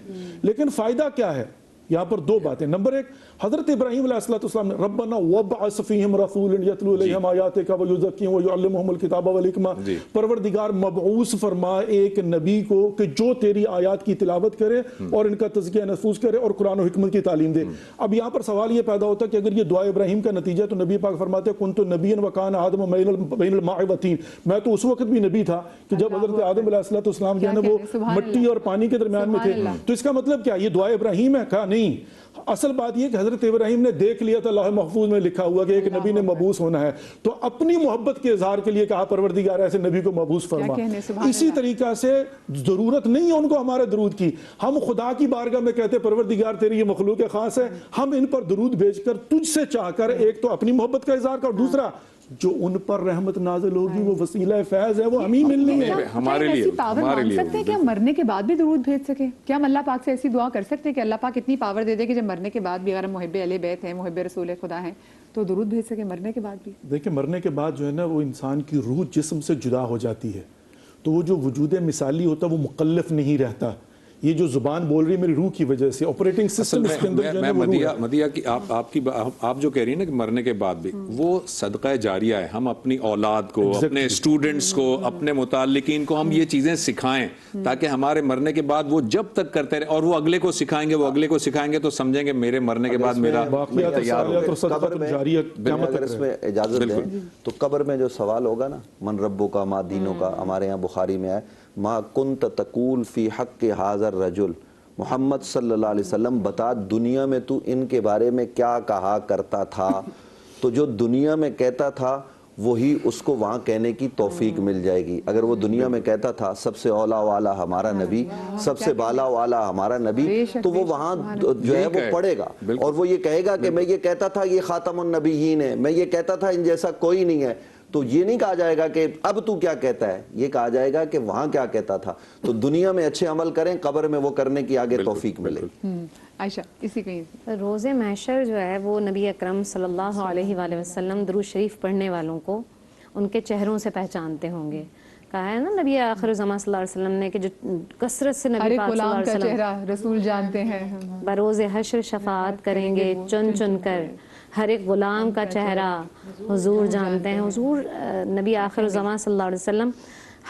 [SPEAKER 5] لیکن فائدہ کیا ہے؟ یہاں پر دو باتیں. نمبر ایک، حضرت ابراہیم علیہ السلام نے ربنا وابعث فیہم رسولا یتلو علیہم آیاتک ویزکیہم ویعلمہم الکتاب والحکمہ، پروردگار مبعوث فرما ایک نبی کو کہ جو تیری آیات کی تلاوت کرے اور ان کا تزکیہ نفوس کرے اور قرآن و حکمت کی تعلیم دے. اب یہاں پر سوال یہ پیدا ہوتا ہے کہ اگر یہ دعا ابراہیم کا نتیجہ، تو نبی پاک فرماتے ہیں کنت نبیا وکان آدم بین الماء والطین، میں تو اس وقت بھی نبی تھا کہ جب حضرت آدم علیہ السلام جو ہے نا وہ مٹی اور پانی کے درمیان میں تھے. تو اس کا مطلب کیا، یہ دعا ابراہیم ہے؟ کہا نہیں. اصل بات یہ کہ حضرت ابراہیم نے دیکھ لیا تھا لوح محفوظ میں لکھا ہوا کہ ایک نبی نے مبعوث ہونا ہے، تو اپنی محبت کے اظہار کے لیے کہا پروردگار ایسے نبی کو مبعوث فرما. اسی طریقہ سے ضرورت نہیں ہے ان کو ہمارے درود کی. ہم خدا کی بارگاہ میں کہتے پروردگار تیری یہ مخلوق خاص ہے، ہم ان پر درود بھیج کر تجھ سے چاہ کر ایک تو اپنی محبت کا اظہار کر، اور دوسرا جو ان پر رحمت نازل ہوگی وہ وسیلہ فیض ہے، وہ ہمیں ملنی ہے.
[SPEAKER 2] ہمارے لیے
[SPEAKER 3] مان سکتے ہیں کہ ہم مرنے کے بعد بھی درود بھیج سکیں؟ کیا ہم اللہ پاک سے ایسی دعا کر سکتے ہیں کہ اللہ پاک اتنی پاور دے دے کہ جب مرنے کے بعد بھی اگر ہم محب اہل بیت ہیں، محب رسول خدا ہیں، تو درود بھیج سکیں مرنے کے بعد بھی؟
[SPEAKER 5] دیکھیں مرنے کے بعد جو ہے نا وہ انسان کی روح جسم سے جدا ہو جاتی ہے، تو وہ جو وجود مثالی ہوتا ہے وہ مکلف نہیں رہتا. یہ جو زبان بول رہی ہے میری روح کی وجہ سے، آپریٹنگ سسٹم اس کے اندر جو ہے وہ روح ہے.
[SPEAKER 2] مدیہ کی آپ جو کہہ رہی ہیں نا کہ مرنے کے بعد بھی وہ صدقہ جاریہ ہے. ہم اپنی اولاد کو، اپنے اسٹوڈنٹس کو، اپنے متعلقین کو ہم یہ چیزیں سکھائیں تاکہ ہمارے مرنے کے بعد وہ جب تک کرتے رہے، اور وہ اگلے کو سکھائیں گے، وہ اگلے کو سکھائیں گے، تو سمجھیں گے میرے مرنے کے بعد میرا
[SPEAKER 4] قبر میں اگر اس میں اجازت دیں تو قبر میں جو سوال ہوگا نا، من ربو کا ما دینوں کا، ہمارے یہاں بخاری میں ہے ما کنت تقول فی حق حاضر رجل، محمد صلی اللہ علیہ وسلم بتا دنیا میں تو ان کے بارے میں کیا کہا کرتا تھا. تو جو دنیا میں کہتا تھا وہی اس کو وہاں کہنے کی توفیق مل جائے گی. اگر وہ دنیا میں کہتا تھا سب سے اولا والا ہمارا نبی، سب سے بالا والا ہمارا نبی، تو وہ وہاں جو ہے وہ پڑھے گا اور وہ یہ کہے گا کہ میں یہ کہتا تھا یہ خاتم النبیین ہے، میں یہ کہتا تھا ان جیسا کوئی نہیں ہے. تو یہ نہیں کہا جائے گا کہ اب تو کیا کہتا ہے، یہ کہا جائے گا کہ وہاں کیا کہتا تھا. تو دنیا میں اچھے عمل کریں، قبر میں وہ کرنے کی آگے توفیق ملے.
[SPEAKER 3] عائشہ اسی کہیں
[SPEAKER 6] روز محشر جو ہے وہ نبی اکرم صلی اللہ علیہ وآلہ وسلم درود شریف پڑھنے والوں کو ان کے چہروں سے پہچانتے ہوں گے. کہا ہے نا نبی آخر زمان صلی اللہ علیہ وسلم نے کہ جو کثرت سے نبی پاک صلی اللہ علیہ وسلم
[SPEAKER 3] چہرہ رسول جانتے ہیں،
[SPEAKER 6] بروز حشر شفاعت کریں گے چن چن کر، ہر ایک غلام کا چہرہ حضور جانتے ہیں. حضور نبی آخر زمان صلی اللہ علیہ وسلم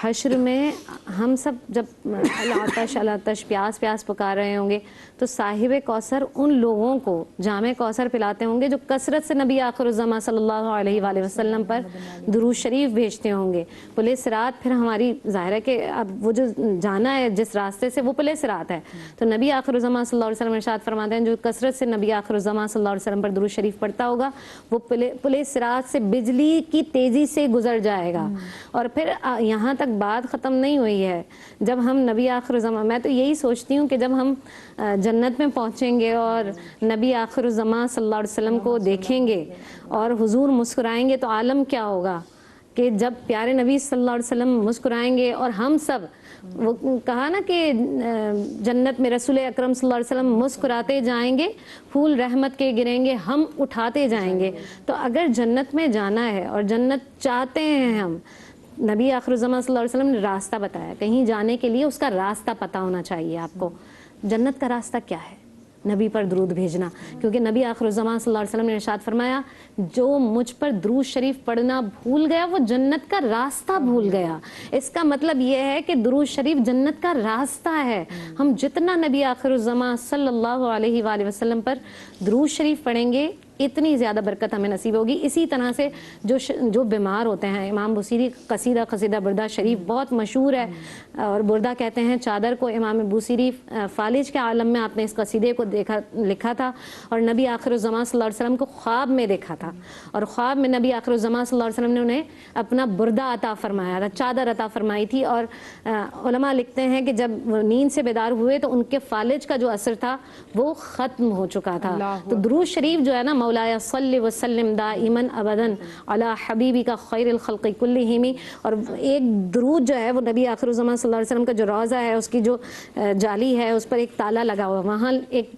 [SPEAKER 6] حشر میں ہم سب جب العطش پیاس پیاس پکار رہے ہوں گے تو صاحب کوثر ان لوگوں کو جامع کوثر پلاتے ہوں گے جو کثرت سے نبی آخر الزمان صلی اللہ علیہ وآلہ وسلم پر درود شریف بھیجتے ہوں گے. پلے صراط پھر ہماری ظاہر ہے کہ اب وہ جو جانا ہے جس راستے سے وہ پلے صراط ہے، تو نبی آخر الزمان صلی اللہ علیہ وسلم ارشاد فرماتے ہیں جو کثرت سے نبی آخر الزمان صلی اللہ علیہ وسلم پر درود شریف پڑھتا ہوگا وہ پلے صراط سے بجلی کی تیزی سے گزر جائے گا. اور پھر یہاں تک بات ختم نہیں ہوئی ہے. جب ہم نبی آخر الزمان، میں تو یہی سوچتی ہوں کہ جب ہم جنت میں پہنچیں گے اور نبی آخر الزمان صلی اللہ علیہ وسلم کو دیکھیں گے اور حضور مسکرائیں گے تو عالم کیا ہوگا کہ جب پیارے نبی صلی اللہ علیہ وسلم مسکرائیں گے اور ہم سب، وہ کہا نا کہ جنت میں رسول اکرم صلی اللہ علیہ وسلم مسکراتے جائیں گے، پھول رحمت کے گریں گے، ہم اٹھاتے جائیں گے. تو اگر جنت میں جانا ہے اور جنت چاہتے ہیں ہم، نبی آخر الزمان صلی اللہ علیہ وسلم نے راستہ بتایا. کہیں جانے کے لیے اس کا راستہ پتہ ہونا چاہیے آپ کو. جنت کا راستہ کیا ہے؟ نبی پر درود بھیجنا، کیونکہ نبی آخر الزمان صلی اللہ علیہ وسلم نے ارشاد فرمایا جو مجھ پر درود شریف پڑھنا بھول گیا وہ جنت کا راستہ بھول گیا۔ اس کا مطلب یہ ہے کہ درود شریف جنت کا راستہ ہے۔ ہم جتنا نبی آخر الزمان صلی اللہ علیہ وآلہ وسلم پر درود شریف پڑھیں گے اتنی زیادہ برکت ہمیں نصیب ہوگی۔ اسی طرح سے جو بیمار ہوتے ہیں، امام بوصیری قصیدہ بردہ شریف بہت مشہور ہے، اور بردہ کہتے ہیں چادر کو امام بوصیری فالج کے عالم میں آپ نے اس قصیدے کو لکھا تھا، اور نبی آخر الزمان صلی اللہ علیہ وسلم کو خواب میں دیکھا تھا، اور خواب میں نبی آخر الزمان صلی اللہ علیہ وسلم نے انہیں اپنا بردہ عطا فرمایا تھا، چادر عطا فرمائی تھی، اور علماء لکھتے ہیں کہ جب وہ نیند سے بیدار ہوئے تو ان کے فالج کا جو اثر تھا وہ ختم ہو چکا تھا۔ تو درود شریف جو ہے نا، مولایا صلی وسلم دائماً ابداً علی حبیبی کا خیر الخلق کلہم، اور ایک درود جو ہے وہ نبی آخر الزمان صلی اللہ علیہ وسلم کا جو روضہ ہے اس کی جو جالی ہے اس پر ایک تالا لگا ہوا، وہاں ایک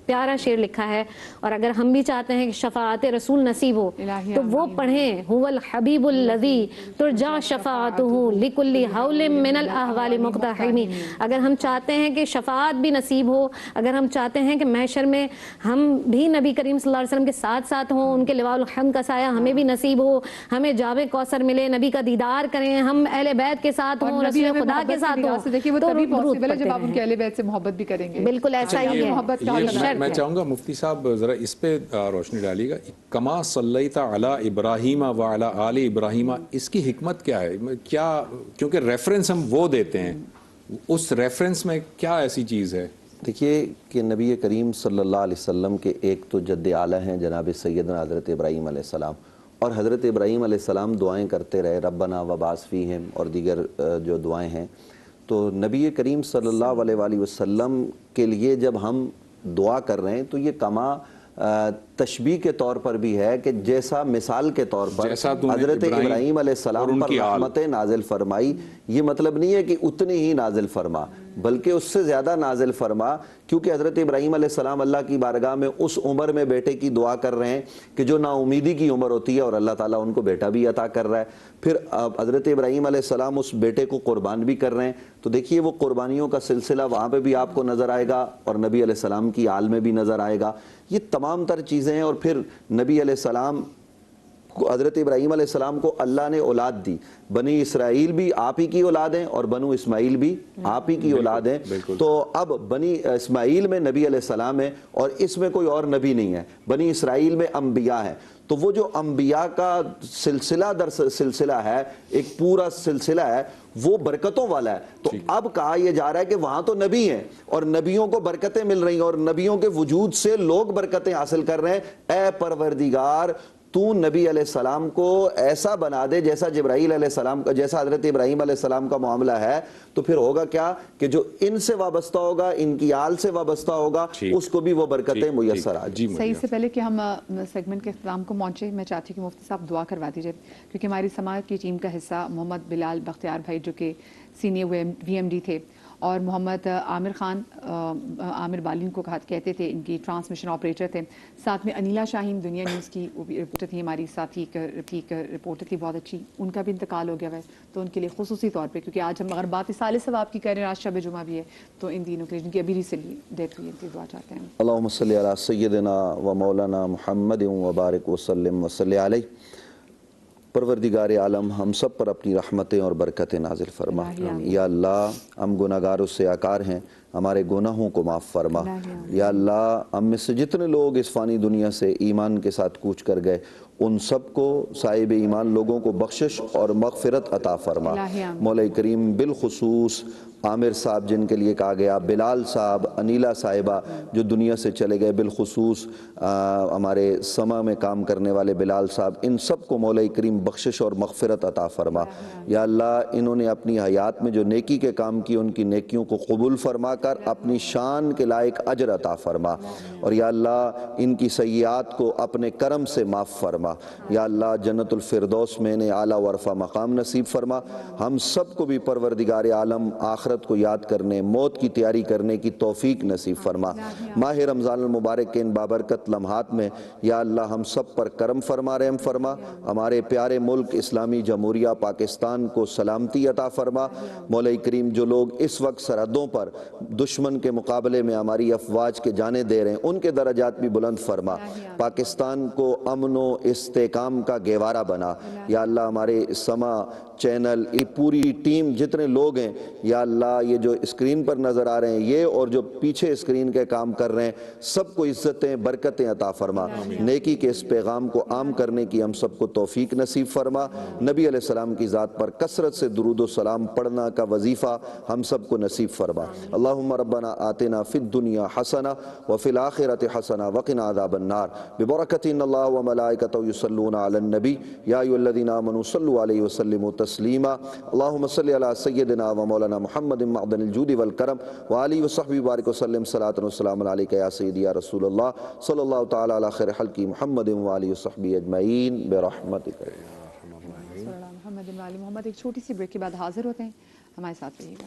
[SPEAKER 6] پیارا شعر لکھا ہے، اور اگر ہم بھی چاہتے ہیں کہ شفاعت رسول نصیب ہو تو وہ پڑھیں، هو الحبیب الذی ترجى شفاعته لكل حول من الاحوال مقتحم۔ اگر ہم چاہتے ہیں کہ شفاعت بھی نصیب ہو، اگر ہم چاہتے ہیں کہ محشر میں ہم بھی نبی کریم صلی اللہ علیہ وسلم کے ساتھ ساتھ ہوں، ان کے لواء الحمد کا سایہ ہمیں بھی نصیب ہو، ہمیں جام کوثر ملے، نبی کا دیدار کریں، ہم اہل بیت کے ساتھ ہوں، رسول خدا کے ساتھ ہوں،
[SPEAKER 3] دیکھیے وہ
[SPEAKER 6] تو
[SPEAKER 3] تبھی
[SPEAKER 6] درود
[SPEAKER 3] پاسبل ہے جب
[SPEAKER 6] پڑھتے
[SPEAKER 3] آپ ان کے اہل بیت سے محبت بھی کریں گے۔
[SPEAKER 6] بالکل ایسا ہی ہے،
[SPEAKER 3] محبت کا
[SPEAKER 2] میں چاہوں گا مفتی صاحب ذرا اس پہ روشنی ڈالیے گا، کما صلیت علی ابراہیم وعلی آل ابراہیم، اس کی حکمت کیا ہے؟ کیا کیونکہ ریفرنس ہم وہ دیتے ہیں، اس ریفرنس میں کیا ایسی چیز ہے؟
[SPEAKER 4] دیکھیے کہ نبی کریم صلی اللہ علیہ وسلم کے ایک تو جد اعلیٰ ہیں جناب سیدنا حضرت ابراہیم علیہ السلام، اور حضرت ابراہیم علیہ السلام دعائیں کرتے رہے، ربنا وبعث فیہم اور دیگر جو دعائیں ہیں، تو نبی کریم صلی اللہ علیہ وآلہ وسلم کے لیے جب ہم دعا کر رہے ہیں تو یہ کما تشبیہ کے طور پر بھی ہے کہ جیسا مثال کے طور پر حضرت ابراہیم علیہ السلام پر رحمتیں نازل فرمائی، یہ مطلب نہیں ہے کہ اتنی ہی نازل فرما، بلکہ اس سے زیادہ نازل فرما، کیونکہ حضرت ابراہیم علیہ السلام اللہ کی بارگاہ میں اس عمر میں بیٹے کی دعا کر رہے ہیں کہ جو نا امیدی کی عمر ہوتی ہے، اور اللہ تعالیٰ ان کو بیٹا بھی عطا کر رہا ہے، پھر حضرت ابراہیم علیہ السلام اس بیٹے کو قربان بھی کر رہے ہیں، تو دیکھیے وہ قربانیوں کا سلسلہ وہاں پہ بھی آپ کو نظر آئے گا، اور نبی علیہ السلام کی آل میں بھی نظر آئے گا، یہ تمام تر چیزیں ہیں۔ اور پھر نبی علیہ السلام حضرت ابراہیم علیہ السلام کو اللہ نے اولاد دی، بنی اسرائیل بھی آپ ہی کی اولاد ہیں اور بنو اسماعیل بھی آپ ہی کی اولاد ہیں، تو اب بنی اسماعیل میں نبی علیہ السلام ہے اور اس میں کوئی اور نبی نہیں ہے، بنی اسرائیل میں انبیاء ہیں، تو وہ جو انبیاء کا سلسلہ در سلسلہ ہے، ایک پورا سلسلہ ہے، وہ برکتوں والا ہے، تو اب کہا یہ جا رہا ہے کہ وہاں تو نبی ہیں اور نبیوں کو برکتیں مل رہی ہیں اور نبیوں کے وجود سے لوگ برکتیں حاصل کر رہے ہیں، اے پروردگار تو نبی علیہ السلام کو ایسا بنا دے جیسا جبرائیل علیہ السلام کا، جیسا حضرت ابراہیم علیہ السلام کا معاملہ ہے، تو پھر ہوگا کیا کہ جو ان سے وابستہ ہوگا، ان کی آل سے وابستہ ہوگا، اس کو بھی وہ برکتیں میسر آ جائیں۔
[SPEAKER 3] صحیح سے پہلے کہ ہم سیگمنٹ کے اختتام کو پہنچے، میں چاہتی ہوں کہ مفتی صاحب دعا کروا دیجیے، کیونکہ ہماری سماعت کی ٹیم کا حصہ محمد بلال بختیار بھائی جو کہ سینئر وی ایم ڈی تھے، اور محمد عامر خان عامر بالین کو کہتے تھے، ان کی ٹرانسمیشن آپریٹر تھے، ساتھ میں انیلا شاہین دنیا نیوز کی وہ بھی رپورٹر تھی، ہماری ساتھی ایک رپورٹر تھی بہت اچھی، ان کا بھی انتقال ہو گیا ہے، تو ان کے لیے خصوصی طور پہ، کیونکہ آج ہم اگر بات سال ثواب کی کہہ رہے ہیں، آج شب جمعہ بھی ہے، تو ان دینوں کے جن کی ابھی ریسنٹلی ڈیتھ ہوئی ہے، دعا چاہتے ہیں۔
[SPEAKER 4] اللہم صلی علی سیدنا و مولانا محمد و بارک وسلم و صلی علیہ۔ پروردگار عالم ہم سب پر اپنی رحمتیں اور برکتیں نازل فرما، یا اللہ ہم گناہگاروں سے آکار ہیں، ہمارے گناہوں کو معاف فرما، یا اللہ ہم میں سے جتنے لوگ اس فانی دنیا سے ایمان کے ساتھ کوچ کر گئے ان سب کو صاحب ایمان لوگوں کو بخشش اور مغفرت عطا فرما۔ مولا کریم بالخصوص عامر صاحب جن کے لیے کہا گیا، بلال صاحب، انیلا صاحبہ جو دنیا سے چلے گئے، بالخصوص ہمارے سما میں کام کرنے والے بلال صاحب، ان سب کو مولا کریم بخشش اور مغفرت عطا فرما۔ یا اللہ انہوں نے اپنی حیات میں جو نیکی کے کام کی، ان کی نیکیوں کو قبول فرما کر اپنی شان کے لائق اجر عطا فرما، اور یا اللہ ان کی سیئات کو اپنے کرم سے معاف فرما۔ یا اللہ جنت الفردوس میں نے اعلیٰ ورفع مقام نصیب فرما۔ ہم سب کو بھی پروردگار عالم آخرت کو یاد کرنے، موت کی تیاری کرنے کی توفیق نصیب فرما۔ ماہ رمضان المبارک کے ان بابرکت لمحات میں یا اللہ ہم سب پر کرم فرما، رحم فرما، ہمارے پیارے ملک اسلامی جمہوریہ پاکستان کو سلامتی عطا فرما۔ مولا کریم جو لوگ اس وقت سرحدوں پر دشمن کے مقابلے میں ہماری افواج کے جانیں دے رہے ہیں ان کے درجات بھی بلند فرما، پاکستان کو امن و استحکام کا گہوارہ بنا یا اللہ۔ ہمارے سما چینل، یہ پوری ٹیم جتنے لوگ ہیں یا اللہ، یہ جو اسکرین پر نظر آ رہے ہیں یہ اور جو پیچھے اسکرین کے کام کر رہے ہیں، سب کو عزتیں برکتیں عطا فرما، نیکی کے اس پیغام کو عام کرنے کی ہم سب کو توفیق نصیب فرما۔ نبی علیہ السلام کی ذات پر کثرت سے درود و سلام پڑھنا کا وظیفہ ہم سب کو نصیب فرما۔ اللہم ربنا آتنا فی الدنیا حسنہ وفی الآخرۃ حسنہ وقنا عذاب النار ببرکۃ ان اللہ وملائکتہ یصلون علی النبی یا ایھا الذین آمنوا صلوا علیہ وسلموا تسلیما۔ اللہم صلی علی سیدنا و مولانا محمد معدن الجود والکرم وآلہ وصحبہ بارک وسلم صلاۃ وسلام علیک یا سیدی یا رسول اللہ صلی اللہ تعالی علی خیر خلقہ محمد وآلہ وصحبہ اجمعین برحمتک۔
[SPEAKER 3] محمد والی محمد، ایک چھوٹی سی بریک کے بعد حاضر ہوتے ہیں، ہمارے ساتھ رہیے گا۔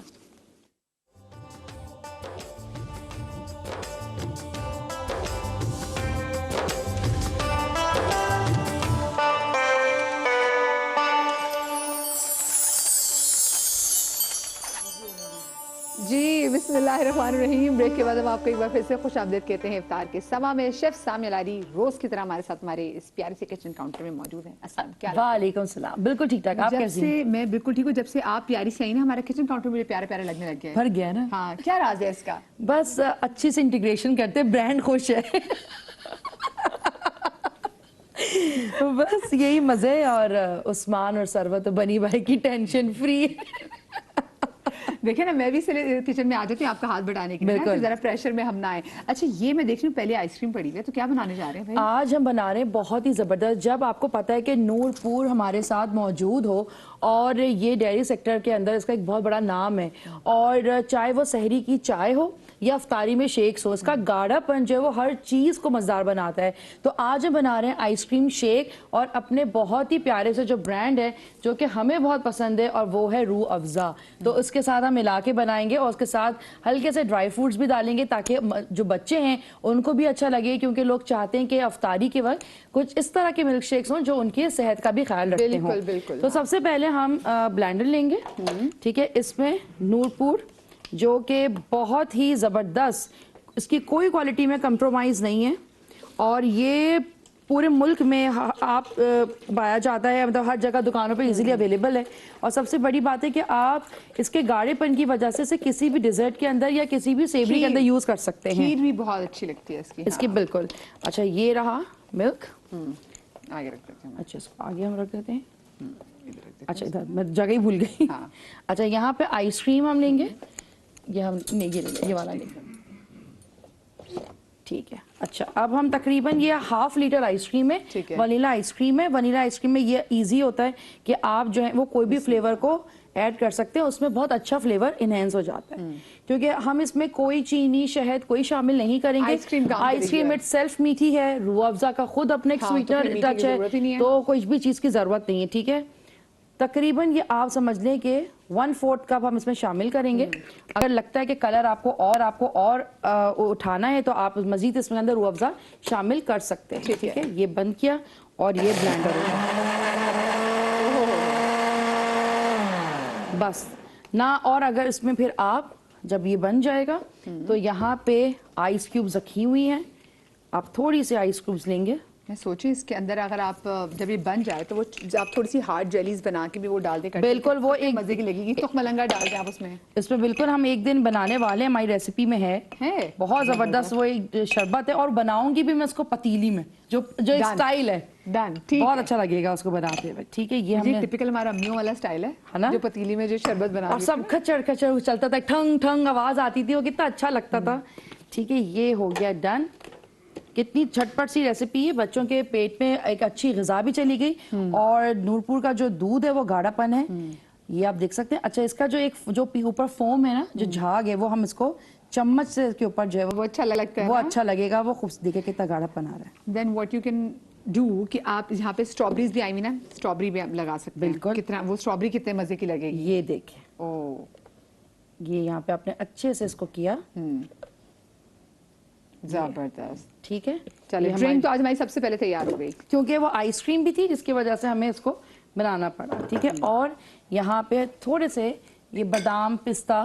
[SPEAKER 3] جی بسم اللہ الرحمن الرحیم۔ بریک کے بعد ہم آپ کو ایک بار پھر سے خوش آمدید کہتے ہیں افطار کے سما میں۔ شیف سامیہ العاری روز کی طرح ہمارے ساتھ ہمارے اس پیارے سے کچن کاؤنٹر میں موجود ہیں۔ السلام، کیا
[SPEAKER 8] وعلیکم السلام، بالکل ٹھیک ٹھاک، آپ کیسی ہیں؟
[SPEAKER 3] میں بالکل ٹھیک ہوں۔ جب سے آپ پیاری سے آئی نا، ہمارا کچن کاؤنٹر مجھے پیارا پیارا لگنے لگ گیا ہے۔
[SPEAKER 8] بھر گیا نا؟
[SPEAKER 3] ہاں، کیا راز ہے اس کا؟
[SPEAKER 8] بس اچھی سے انٹیگریشن کرتے، برانڈ خوش ہے بس یہی مزے، اور عثمان اور ثروت بنی بھائی کی ٹینشن فری۔
[SPEAKER 3] دیکھیں نا، میں بھی کچن میں آ جاتی ہوں آپ کا ہاتھ بٹانے کے لیے، ذرا پریشر میں ہم نہ آئے۔ اچھا، یہ میں دیکھ رہی ہوں پہلے آئس کریم پڑی ہوئی ہے، تو کیا بنانے جا رہے ہیں بھائی؟
[SPEAKER 8] آج ہم بنا رہے ہیں بہت ہی زبردست۔ جب آپ کو پتا ہے کہ نور پور ہمارے ساتھ موجود ہو اور یہ ڈیری سیکٹر کے اندر اس کا ایک بہت بڑا نام ہے، اور چاہے وہ سحری کی چائے ہو یا افطاری میں شیکس ہو، اس کا گاڑھا پن جو ہے وہ ہر چیز کو مزیدار بناتا ہے۔ تو آج ہم بنا رہے ہیں آئس کریم شیک، اور اپنے بہت ہی پیارے سے جو برانڈ ہے جو کہ ہمیں بہت پسند ہے، اور وہ ہے روح افزا۔ تو اس کے ساتھ ہم ملا کے بنائیں گے، اور اس کے ساتھ ہلکے سے ڈرائی فروٹس بھی ڈالیں گے تاکہ جو بچے ہیں ان کو بھی اچھا لگے، کیونکہ لوگ چاہتے ہیں کہ افطاری کے وقت کچھ اس طرح کے ملک شیکس ہوں جو ان کی صحت کا بھی خیال رکھتے ہوں۔ تو سب سے پہلے ہم بلینڈر لیں گے، ٹھیک ہے۔ اس میں نور پور جو کہ بہت ہی زبردست، اس کی کوئی کوالٹی میں کمپرومائز نہیں ہے، اور یہ پورے ملک میں آپ پایا جاتا ہے، مطلب ہر جگہ دکانوں پہ ایزیلی اویلیبل ہے۔ اور سب سے بڑی بات ہے کہ آپ اس کے گاڑھے پن کی وجہ سے کسی بھی ڈیزرٹ کے اندر یا کسی بھی سیوری کے اندر یوز کر سکتے ہیں۔
[SPEAKER 3] کھیر بھی بہت اچھی لگتی ہے اس کی
[SPEAKER 8] بالکل۔ اچھا، یہ رہا ملک،
[SPEAKER 3] آگے رکھ دیتے ہیں۔
[SPEAKER 8] اچھا اس کو آگے ہم رکھ دیتے ہیں۔ اچھا ادھر میں جگہ ہی بھول گئی۔ اچھا، یہاں پہ آئس کریم ہم لیں گے، یہ ہم یہ والا لیں گے، ٹھیک ہے۔ اچھا، اب ہم تقریباً یہ 1/2 لیٹر آئس کریم ہے، ونیلا آئس کریم ہے۔ ونیلا آئس کریم میں یہ ایزی ہوتا ہے کہ آپ جو ہے وہ کوئی بھی فلیور کو ایڈ کر سکتے ہیں، اس میں بہت اچھا فلیور انہینس ہو جاتا ہے، کیونکہ ہم اس میں کوئی چینی شہد کوئی شامل نہیں کریں گے۔ آئس کریم اٹ سیلف میٹھی ہے، روح افزا کا خود اپنے ایک سویٹنر ٹچ ہے، تو کوئی بھی چیز کی ضرورت نہیں ہے، ٹھیک ہے۔ تقریباً یہ آپ سمجھ لیں کہ 1/4 کپ ہم اس میں شامل کریں گے۔ اگر لگتا ہے کہ کلر آپ کو اور اٹھانا ہے تو آپ مزید اس میں اندر روح افزا شامل کر سکتے ہیں، ٹھیک ہے۔ یہ بند کیا اور یہ بلینڈر ہو بس نہ، اور اگر اس میں پھر آپ جب یہ بن جائے گا تو یہاں پہ آئس کیوبز رکھی ہوئی ہیں، آپ تھوڑی سی آئس کیوبز لیں گے۔
[SPEAKER 3] میں سوچیں اس کے اندر اگر آپ جب یہ بن جائے تو وہ آپ تھوڑی سی ہارڈ جیلیز بنا کے بھی وہ ڈال دیں،
[SPEAKER 8] بالکل وہ ایک
[SPEAKER 3] مزے کی لگے گی۔ تخم ملنگا ڈال دیں آپ اس میں
[SPEAKER 8] بالکل ہم ایک دن بنانے والے ہیں، ہماری ریسیپی میں ہے بہت زبردست وہ ایک شربت ہے، اور بناؤں گی بھی میں اس کو پتیلی میں جو اسٹائل ہے، بہت اچھا لگے گا اس کو بناتے ہوئے، ٹھیک ہے۔ یہ ہم
[SPEAKER 3] ٹپیکل ہمارا امیوں والا اسٹائل ہے نا، جو پتیلی میں جو شربت بنا،
[SPEAKER 8] اور سب کھچڑ کھچڑ چلتا تھا، ٹھنگ ٹھنگ آواز آتی تھی، وہ کتنا اچھا لگتا تھا، ٹھیک ہے۔ یہ ہو گیا ڈن۔ کتنی جھٹپٹ سی ریسیپی ہے، بچوں کے پیٹ میں ایک اچھی غذا بھی چلی گئی، اور نور پور کا جو دودھ ہے وہ گاڑھا پن ہے، یہ آپ دیکھ سکتے ہیں۔ اچھا، اس کا جو اوپر فوم ہے نا، جو جھاگ ہے، وہ ہم اس کو چمچ سے اس کے اوپر جو ہے وہ اچھا لگتا ہے، وہ اچھا لگے گا، وہ خوب دیکھیں کتنا گاڑھا پن آ رہا ہے۔
[SPEAKER 3] دین واٹ یو کین ڈو کہ آپ یہاں پہ اسٹرابریز بھی آئی ہوئی نا، اسٹرابری بھی آپ لگا سکتے ہیں، بالکل۔ کتنا وہ اسٹرابری کتنے مزے کی لگے گی،
[SPEAKER 8] یہ دیکھیں۔ یہ یہاں پہ آپ نے اچھے سے اس کو کیا،
[SPEAKER 3] زبردست،
[SPEAKER 8] ٹھیک ہے۔
[SPEAKER 3] چلیے، ڈرنک تو آج ہماری سب سے پہلے تیار ہو گئی،
[SPEAKER 8] کیونکہ وہ آئس کریم بھی تھی جس کی وجہ سے ہمیں اس کو بنانا پڑا، ٹھیک ہے۔ اور یہاں پہ تھوڑے سے یہ بادام پستہ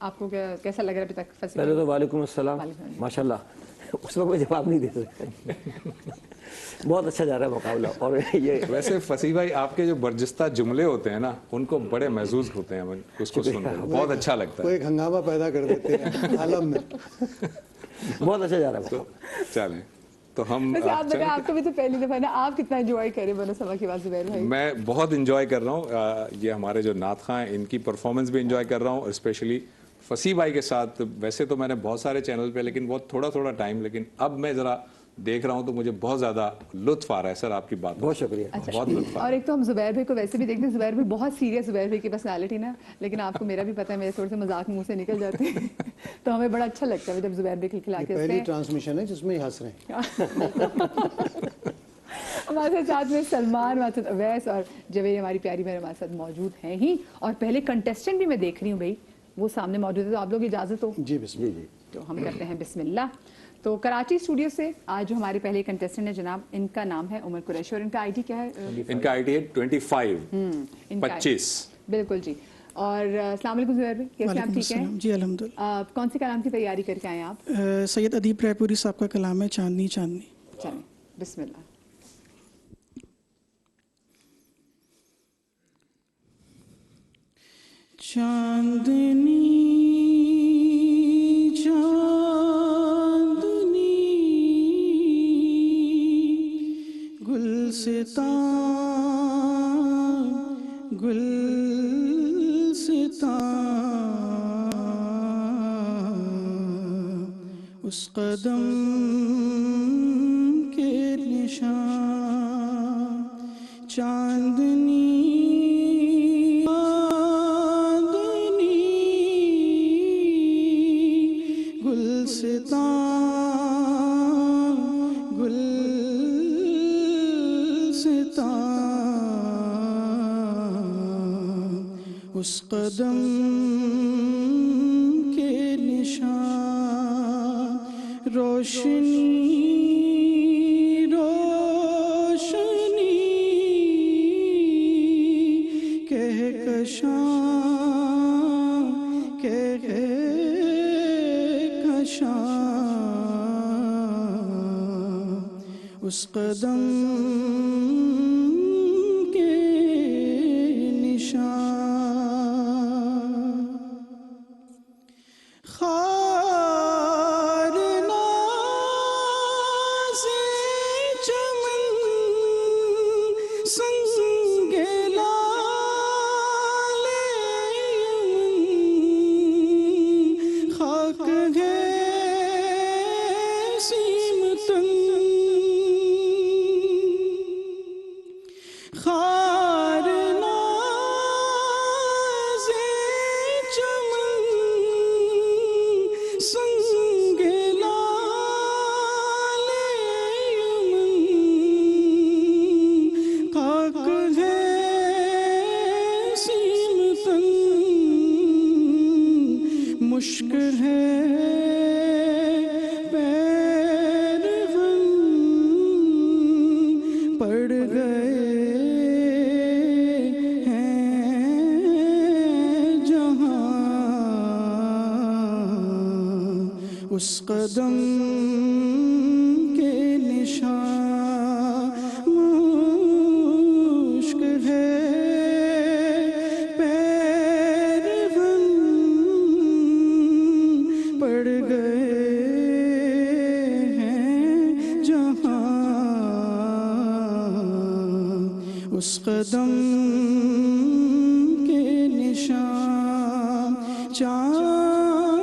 [SPEAKER 3] آپ کو کیسا لگ رہا ہے ابھی تک فصیح
[SPEAKER 9] پہلے
[SPEAKER 3] بھائی؟
[SPEAKER 9] تو وعلیکم السلام، ماشاء اللہ اس وقت میں جواب نہیں دے سکتا، بہت اچھا جا رہا ہے مقابلہ. اور یہ
[SPEAKER 2] ویسے فصیح بھائی آپ کے جو برجستہ جملے ہوتے ہیں نا ان کو بڑے محظوظ ہوتے ہیں، ہمیں اس کو سن کر بہت اچھا لگتا
[SPEAKER 10] وہ
[SPEAKER 2] ہے.
[SPEAKER 10] ایک ہنگامہ پیدا کر دیتے ہیں عالم میں.
[SPEAKER 9] بہت اچھا جا رہا ہے.
[SPEAKER 2] تو چلیں تو ہم
[SPEAKER 3] ویسے آپ بتائیں، آپ کو بھی تو پہلی دفعہ نا، آپ کتنا انجوائے کریں بنو سما کی بات زبیر بھائی؟
[SPEAKER 2] میں بہت انجوائے کر رہا ہوں. یہ ہمارے جو نعت خواں ہیں ان کی پرفارمنس بھی انجوائے کر رہا ہوں، اور اسپیشلی فصیح بھائی کے ساتھ. ویسے تو میں نے بہت سارے چینل پہ لیکن بہت تھوڑا ٹائم، لیکن اب میں ذرا دیکھ رہا ہوں تو مجھے بہت زیادہ لطف آ رہا ہے سر آپ کی بات.
[SPEAKER 9] بہت شکریہ.
[SPEAKER 2] بہت لطف آ رہا
[SPEAKER 3] اور
[SPEAKER 2] ہے.
[SPEAKER 3] ایک تو ہم زبیر بھائی کو ویسے بھی دیکھتے ہیں، زبیر بھائی بہت سیریس، زبیر بھائی کی پرسنالٹی نا، لیکن آپ کو میرا بھی پتہ ہے میرے تھوڑے سے مذاق منہ سے نکل جاتے ہیں تو ہمیں بڑا اچھا لگتا ہے جب زبیر بھائی کھلا کے
[SPEAKER 10] پہلی ٹرانسمیشن ہے جس میں ہی ہنس رہے ہیں.
[SPEAKER 3] ہمارے ساتھ میں سلمان، ہمارے ساتھ اویس اور جوید ہماری پیاری بہن ہمارے ساتھ موجود ہیں ہی. اور پہلے کنٹیسٹنٹ بھی میں دیکھ رہی ہوں بھائی، وہ سامنے موجود ہے، تو آپ لوگ اجازت ہو
[SPEAKER 10] جی بسم اللہ.
[SPEAKER 3] تو ہم کرتے ہیں بسم اللہ. تو کراچی اسٹوڈیو سے آج جو ہمارے پہلے کنٹیسٹنٹ ہیں جناب، ان کا نام ہے عمر قریشی اور ان کا آئی ڈی کیا ہے؟
[SPEAKER 2] ان کا آئی ڈی ہے 25.
[SPEAKER 3] بالکل جی. اور السلام علیکم زبیر بھائی، کیسے آپ؟ ٹھیک ہیں
[SPEAKER 11] جی الحمدللہ.
[SPEAKER 3] کون سے کلام کی تیاری کر کے آئے ہیں آپ؟
[SPEAKER 11] سید ادیب رائے پوری صاحب کا کلام ہے چاندنی چاندنی.
[SPEAKER 3] چلیں بسم اللہ.
[SPEAKER 11] چاندنی چاندنی گلستان گلستان اس قدم کے نشان چاندنی گلستان گلستان اس قدم کے نشان روشنی روشنی کہکشاں اس قدم کے نشان خار ناز چمن سنگ لال یمن خاک ہے سیم تن خار ناز چمن سنگ لال یمن خاک ہے سیم تن مشک ہے پڑ گئے ہیں جہاں اس قدم کے نشان مشک ہے پیرون پڑ گئے ہیں جہاں اس قدم کے نشان چاندنی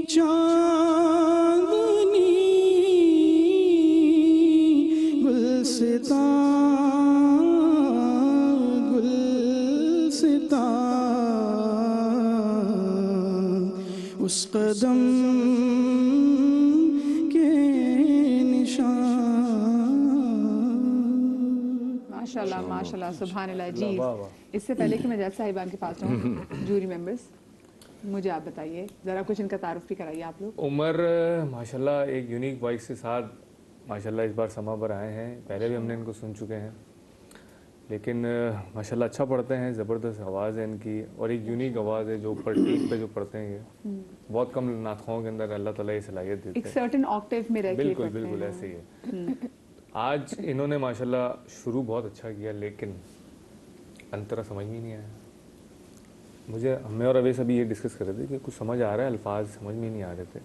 [SPEAKER 11] چاندنی گلستان گلستان اس قدم
[SPEAKER 3] ماشاءاللہ سبحان اللہ. جی اس سے پہلے کہ میں جج صاحبان کے پاس جاؤں، جوری ممبرز مجھے آپ بتائیے ذرا کچھ ان کا تعارف بھی کرائیے آپ لوگ.
[SPEAKER 12] عمر ماشاءاللہ ایک یونیک وائس کے ساتھ ماشاءاللہ اس بار سما پر آئے ہیں، پہلے بھی ہم نے ان کو سن چکے ہیں. لیکن ماشاءاللہ اچھا پڑھتے ہیں, زبردست آواز ہے ان کی, اور ایک یونیک آواز ہے جو اوپر ٹیپ پہ جو پڑھتے ہیں یہ بہت کم ناطخوں کے اندر اللہ تعالیٰ یہ صلاحیت دیتے ہیں,
[SPEAKER 3] ایک سرٹن آکٹیو میں رہ کے
[SPEAKER 12] بالکل بالکل ایسے ہی ہے. آج انہوں نے ماشاءاللہ شروع بہت اچھا کیا, لیکن انترا سمجھ میں نہیں آیا مجھے. ہمیں اور اویس ابھی یہ ڈسکس کر رہے تھے کہ کچھ سمجھ آ رہا ہے, الفاظ سمجھ میں نہیں آ رہے تھے.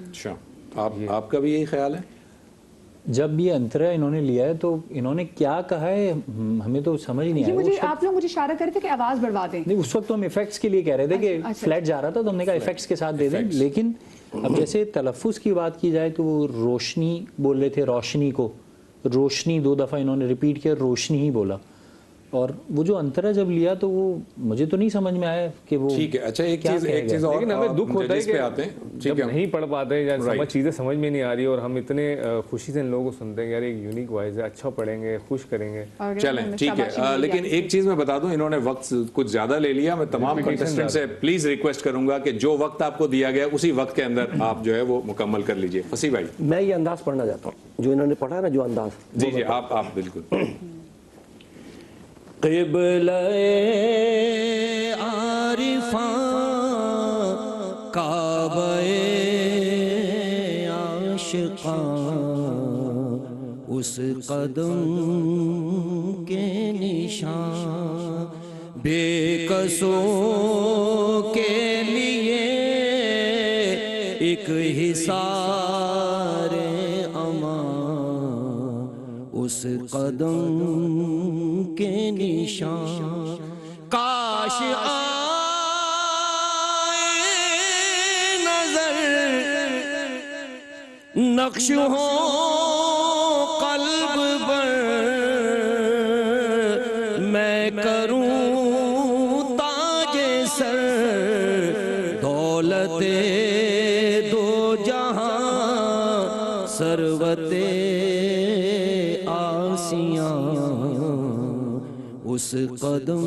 [SPEAKER 2] اچھا, آپ کا بھی یہی خیال ہے؟
[SPEAKER 13] جب یہ انترا انہوں نے لیا ہے تو انہوں نے کیا کہا ہے ہمیں تو سمجھ نہیں آیا.
[SPEAKER 3] آپ لوگ مجھے اشارہ کر رہے تھے کہ آواز بڑھوا دیں.
[SPEAKER 13] نہیں, اس وقت تو ہم ایفیکٹس کے لیے کہہ رہے تھے کہ فلیٹ جا رہا تھا تو ہم نے کہا ایفیکٹس کے ساتھ دے دیں. لیکن اب جیسے تلفظ کی بات کی جائے تو وہ روشنی بول رہے تھے, روشنی کو روشنی 2 دفعہ انہوں نے ریپیٹ کیا, روشنی ہی بولا. اور وہ جو انترا جب لیا تو وہ مجھے تو نہیں سمجھ میں آیا کہ وہ
[SPEAKER 2] ٹھیک ہے. اچھا, ایک چیز اور,
[SPEAKER 12] لیکن ہمیں دکھ ہوتا ہے کہ جب نہیں پڑھ پاتے یا چیزیں سمجھ میں نہیں آ رہی, اور ہم اتنے خوشی سے ان لوگوں کو سنتے ہیں یار ایک یونیک وائس ہے, اچھا پڑھیں گے, خوش کریں گے.
[SPEAKER 2] چلیں ٹھیک ہے, لیکن ایک چیز میں بتا دوں, انہوں نے وقت کچھ زیادہ لے لیا. میں تمام کنٹسٹنٹ سے پلیز ریکویسٹ کروں گا کہ جو وقت آپ کو دیا گیا اسی وقت کے اندر آپ جو ہے وہ مکمل کر لیجئے. فصیح بھائی,
[SPEAKER 9] میں یہ انداز پڑھنا چاہتا ہوں جو انہوں نے پڑھا نا, جو انداز.
[SPEAKER 2] جی جی, آپ بالکل.
[SPEAKER 11] قبلہ عارفاں کعبہ عاشقاں اس قدم کے نشان بے قصوں کے لیے ایک حصار امان اس قدم کے نشان کاش آئے نظر نقش ہو قلب پر میں کروں تاج سر دولت دو جہاں ثروت آسیاں اس قدم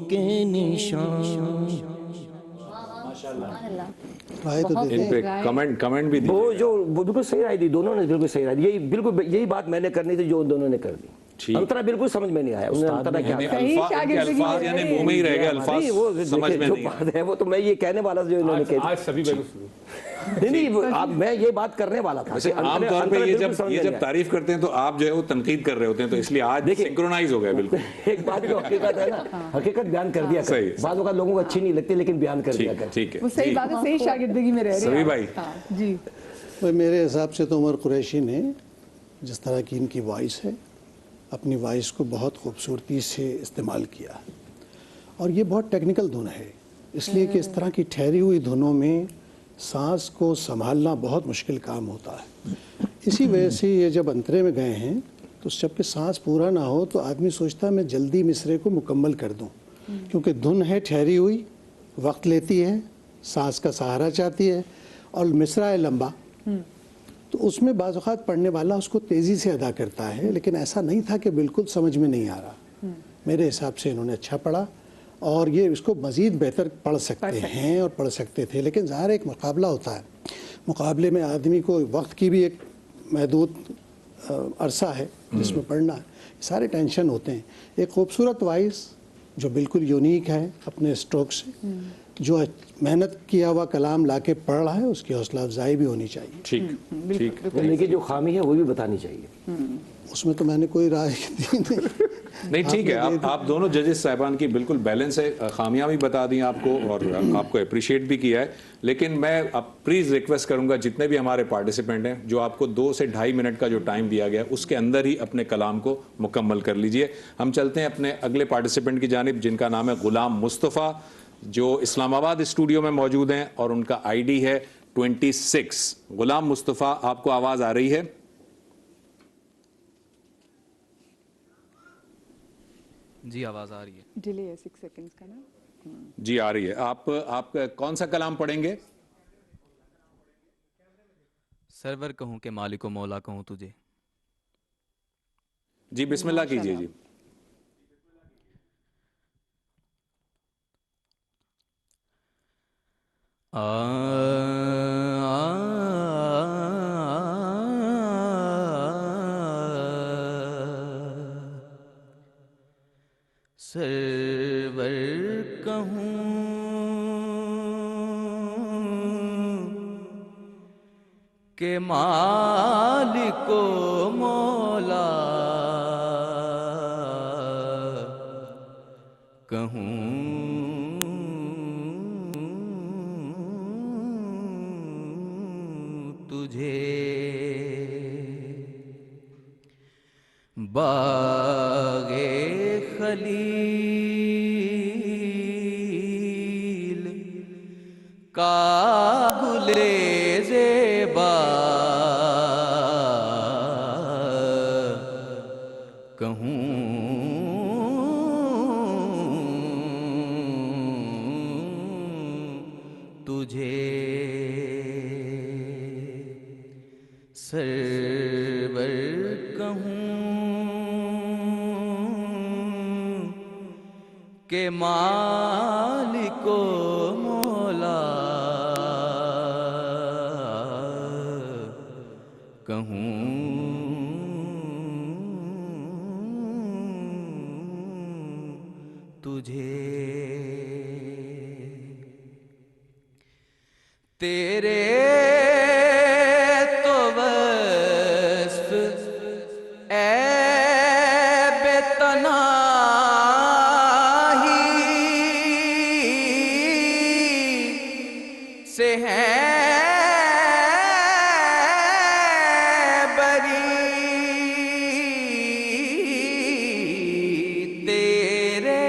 [SPEAKER 11] کے نشان.
[SPEAKER 2] کمنٹ بھی
[SPEAKER 9] وہ جو بالکل صحیح رائے دی, دونوں نے بالکل صحیح رائے دی. یہی بات میں نے کرنی تھی جو دونوں نے کر دی. انترا بالکل سمجھ میں نہیں آیا.
[SPEAKER 2] الفاظ یعنی منہ میں ہی رہ گئے, الفاظ سمجھ میں نہیں
[SPEAKER 9] آیا. وہ تو میں یہ کہنے والا جو انہوں نے کہا
[SPEAKER 12] آج سبھی
[SPEAKER 9] نہیں, میں یہ بات کرنے والا تھا.
[SPEAKER 2] عام طور پہ یہ جب تعریف کرتے ہیں تو آپ جو ہے وہ تنقید کر رہے ہوتے ہیں, تو اس لیے آج سنکرونائز ہو گئے. بالکل
[SPEAKER 9] ایک بات جو حقیقت ہے نا, حقیقت بیان کر دیا کریں. بعض اوقات لوگوں کو اچھی نہیں لگتی لیکن بیان کر دیا کریں.
[SPEAKER 2] ٹھیک ہے,
[SPEAKER 3] وہ صحیح بات ہے, صحیح شاگردگی میں رہ رہے ہیں.
[SPEAKER 2] سبھی بھائی
[SPEAKER 3] جی,
[SPEAKER 10] میرے حساب سے تو عمر قریشی نے جس طرح کی ان کی وائس ہے, اپنی وائس کو بہت خوبصورتی سے استعمال کیا, اور یہ بہت ٹیکنیکل دھن ہے, اس لیے کہ اس طرح کی ٹھہری ہوئی دھنوں میں سانس کو سنبھالنا بہت مشکل کام ہوتا ہے. اسی وجہ سے یہ جب انترے میں گئے ہیں تو جب کہ سانس پورا نہ ہو تو آدمی سوچتا ہے میں جلدی مصرے کو مکمل کر دوں, کیونکہ دھن ہے ٹھہری ہوئی, وقت لیتی ہے, سانس کا سہارا چاہتی ہے, اور مصرع ہے لمبا, تو اس میں بعض اوقات پڑھنے والا اس کو تیزی سے ادا کرتا ہے. لیکن ایسا نہیں تھا کہ بالکل سمجھ میں نہیں آ رہا. میرے حساب سے انہوں نے اچھا پڑھا, اور یہ اس کو مزید بہتر پڑھ سکتے ہیں اور پڑھ سکتے تھے. لیکن ظاہر ایک مقابلہ ہوتا ہے, مقابلے میں آدمی کو وقت کی بھی ایک محدود عرصہ ہے جس میں پڑھنا ہے, سارے ٹینشن ہوتے ہیں. ایک خوبصورت وائس جو بالکل یونیک ہے اپنے اسٹروک سے, جو محنت کیا ہوا کلام لا کے پڑھ رہا ہے, اس کی حوصلہ افزائی بھی ہونی چاہیے.
[SPEAKER 2] ٹھیک,
[SPEAKER 9] لیکن جو خامی ہے وہ بھی بتانی چاہیے.
[SPEAKER 10] اس میں تو میں نے کوئی رائے دی
[SPEAKER 2] نہیں. ٹھیک ہے, آپ دونوں ججز صاحبان کی بالکل بیلنس ہے, خامیاں بھی بتا دیں آپ کو اور آپ کو اپریشیٹ بھی کیا ہے. لیکن میں اب پلیز ریکویسٹ کروں گا جتنے بھی ہمارے پارٹیسپینٹ ہیں, جو آپ کو 2 سے 2.5 منٹ کا جو ٹائم دیا گیا اس کے اندر ہی اپنے کلام کو مکمل کر لیجئے. ہم چلتے ہیں اپنے اگلے پارٹیسپینٹ کی جانب, جن کا نام ہے غلام مصطفیٰ, جو اسلام آباد اسٹوڈیو میں موجود ہیں, اور ان کا آئی ڈی ہے 26. غلام مصطفیٰ, آپ کو آواز آ رہی ہے؟
[SPEAKER 14] جی آواز آ رہی ہے.
[SPEAKER 3] ڈیلے ہے 6 سیکنڈز کا نا.
[SPEAKER 2] جی آ رہی ہے. آپ کون سا کلام پڑھیں گے؟
[SPEAKER 14] سرور کہوں کہ مالک و مولا کہوں تجھے.
[SPEAKER 2] جی بسم اللہ کیجئے. جی
[SPEAKER 14] کہ مالک و مولا کہوں تجھے باغ خلیل کا گلے زیبا کہوں تجھے سرور کہوں کہ مالک و مولا کہوں تجھے تیرے تو وصف عیب تنہی سے ہیں بری تیرے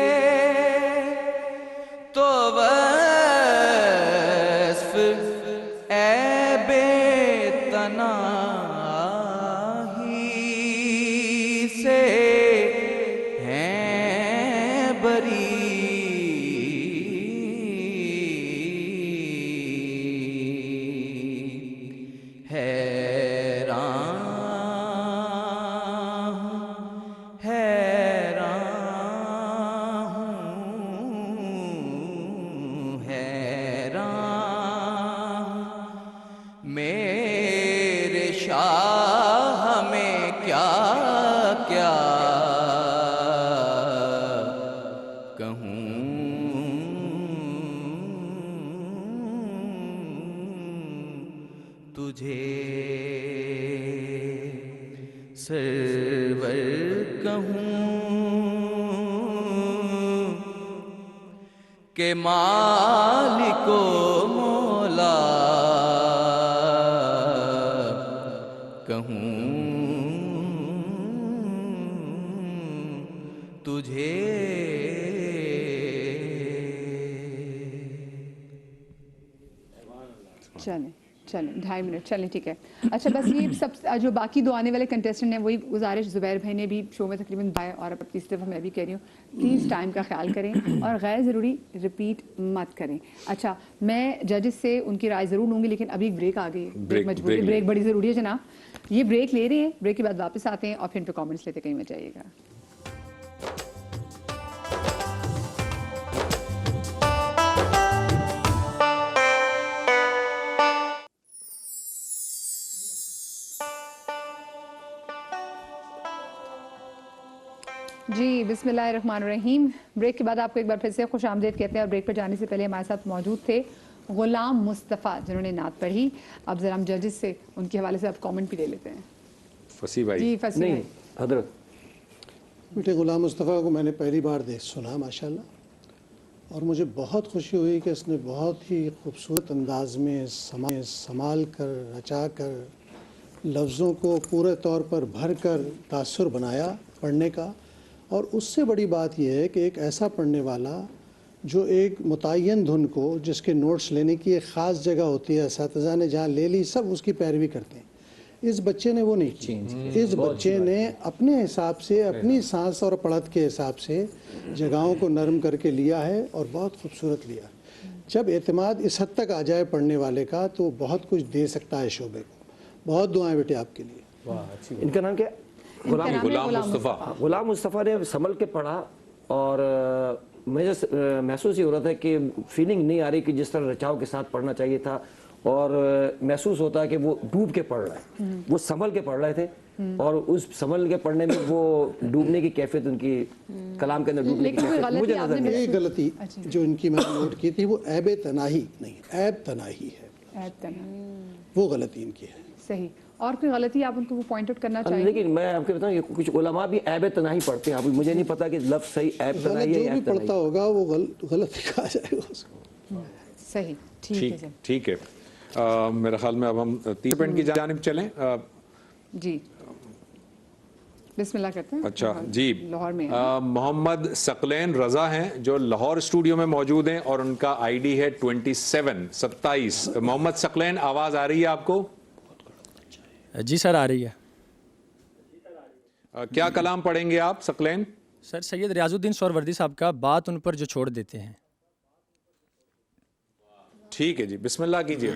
[SPEAKER 14] تو وصف عیب تنہی سے ہیں بری میرے شاہ میں کیا کیا کہوں تجھے سرور کہوں کہ مالک و مولا کہوں تجھے
[SPEAKER 3] چلیں 2.5 منٹ چلیں ٹھیک ہے. اچھا بس یہ سب جو باقی دو آنے والے کنٹیسٹنٹ ہیں وہی گزارش زبیر بھائی نے بھی شو میں تقریباً بائے اور اب تیسری دفعہ میں بھی کہہ رہی ہوں پلیز ٹائم کا خیال کریں اور غیر ضروری ریپیٹ مت کریں. اچھا میں ججز سے ان کی رائے ضرور لوں گی لیکن ابھی ایک بریک آ گئی ہے, مجبوری بریک بڑی ضروری ہے جناب. یہ بریک لے رہے ہیں, بریک کے بعد واپس آتے ہیں اور پھر ان پہ کامنٹس لیتے کہیں مت جائیے گا. جی بسم اللہ الرحمن الرحیم. بریک کے بعد آپ کو ایک بار پھر سے خوش آمدید کہتے ہیں اور بریک پر جانے سے پہلے ہمارے ساتھ موجود تھے غلام مصطفیٰ جنہوں نے نعت پڑھی. اب ذرا ہم ججز سے ان کے حوالے سے آپ کامنٹ بھی لے لیتے ہیں.
[SPEAKER 2] فصیح بھائی
[SPEAKER 3] جی فصیح بھائی.
[SPEAKER 9] حضرت
[SPEAKER 10] بیٹے غلام مصطفیٰ کو میں نے پہلی بار سنا ماشاءاللہ, اور مجھے بہت خوشی ہوئی کہ اس نے بہت ہی خوبصورت انداز میں سنبھال کر رچا کر لفظوں کو پورے طور پر بھر کر تاثر بنایا پڑھنے کا. اور اس سے بڑی بات یہ ہے کہ ایک ایسا پڑھنے والا جو ایک متعین دھن کو جس کے نوٹس لینے کی ایک خاص جگہ ہوتی ہے, اساتذہ نے جہاں لے لی سب اس کی پیروی کرتے ہیں. اس بچے نے وہ نہیں کی. اس بچے نے اپنے حساب سے اپنی سانس اور پڑھت کے حساب سے جگہوں کو نرم کر کے لیا ہے اور بہت خوبصورت لیا. جب اعتماد اس حد تک آ جائے پڑھنے والے کا تو بہت کچھ دے سکتا ہے شعبے کو. بہت دعائیں بیٹے آپ کے لیے.
[SPEAKER 9] ان کا نام کیا؟
[SPEAKER 2] غلام مصطفیٰ.
[SPEAKER 9] غلام مصطفیٰ نے سنبھل کے پڑھا اور مجھے محسوس یہ ہو رہا تھا کہ فیلنگ نہیں آ رہی کہ جس طرح رچاؤ کے ساتھ پڑھنا چاہیے تھا, اور محسوس ہوتا ہے کہ وہ ڈوب کے پڑھ رہا ہے, وہ سنبھل کے پڑھ رہے تھے. اور اس سنبھل کے پڑھنے میں وہ ڈوبنے کی کیفیت ان کی کلام کے اندر ڈوبنے کی کیفیت مجھے نظر نہیں
[SPEAKER 10] یہ غلطی جو ان کی میں نے نوٹ کی تھی وہ عیب تناہی نہیں، عیب تناہی ہے،
[SPEAKER 3] عیب تناہی،
[SPEAKER 10] وہ غلطی ان کی ہے.
[SPEAKER 3] صحیح. اور کوئی غلطی آپ ان کو وہ پوائنٹ آؤٹ کرنا چاہیں؟
[SPEAKER 9] لیکن میں آپ کو بتاؤں یہ کچھ علماء بھی عیب تناہی پڑھتے ہیں. اب مجھے نہیں پتا کہ لفظ صحیح عیب تناہی ہے یا عیب
[SPEAKER 10] جو بھی
[SPEAKER 9] تناہی.
[SPEAKER 10] پڑھتا ہوگا وہ غلطی کہا جائے گا اس کو.
[SPEAKER 3] صحیح. ٹھیک ہے سر.
[SPEAKER 2] ٹھیک ہے. میرے خیال میں اب ہم 30 پوائنٹ کی جانب چلیں.
[SPEAKER 3] جی بسم اللہ کرتے ہیں.
[SPEAKER 2] اچھا جی،
[SPEAKER 3] لاہور میں
[SPEAKER 2] محمد ثقلین رضا ہیں جو لاہور اسٹوڈیو میں موجود ہیں اور ان کا آئی ڈی ہے 27. محمد ثقلین آواز آ رہی ہے آپ کو؟
[SPEAKER 15] جی سر آ رہی ہے.
[SPEAKER 2] کیا کلام پڑھیں گے آپ ثقلین؟
[SPEAKER 15] سر سید ریاض الدین سہروردی صاحب کا بات ان پر جو چھوڑ دیتے ہیں.
[SPEAKER 2] ٹھیک ہے جی، بسم اللہ کیجیے.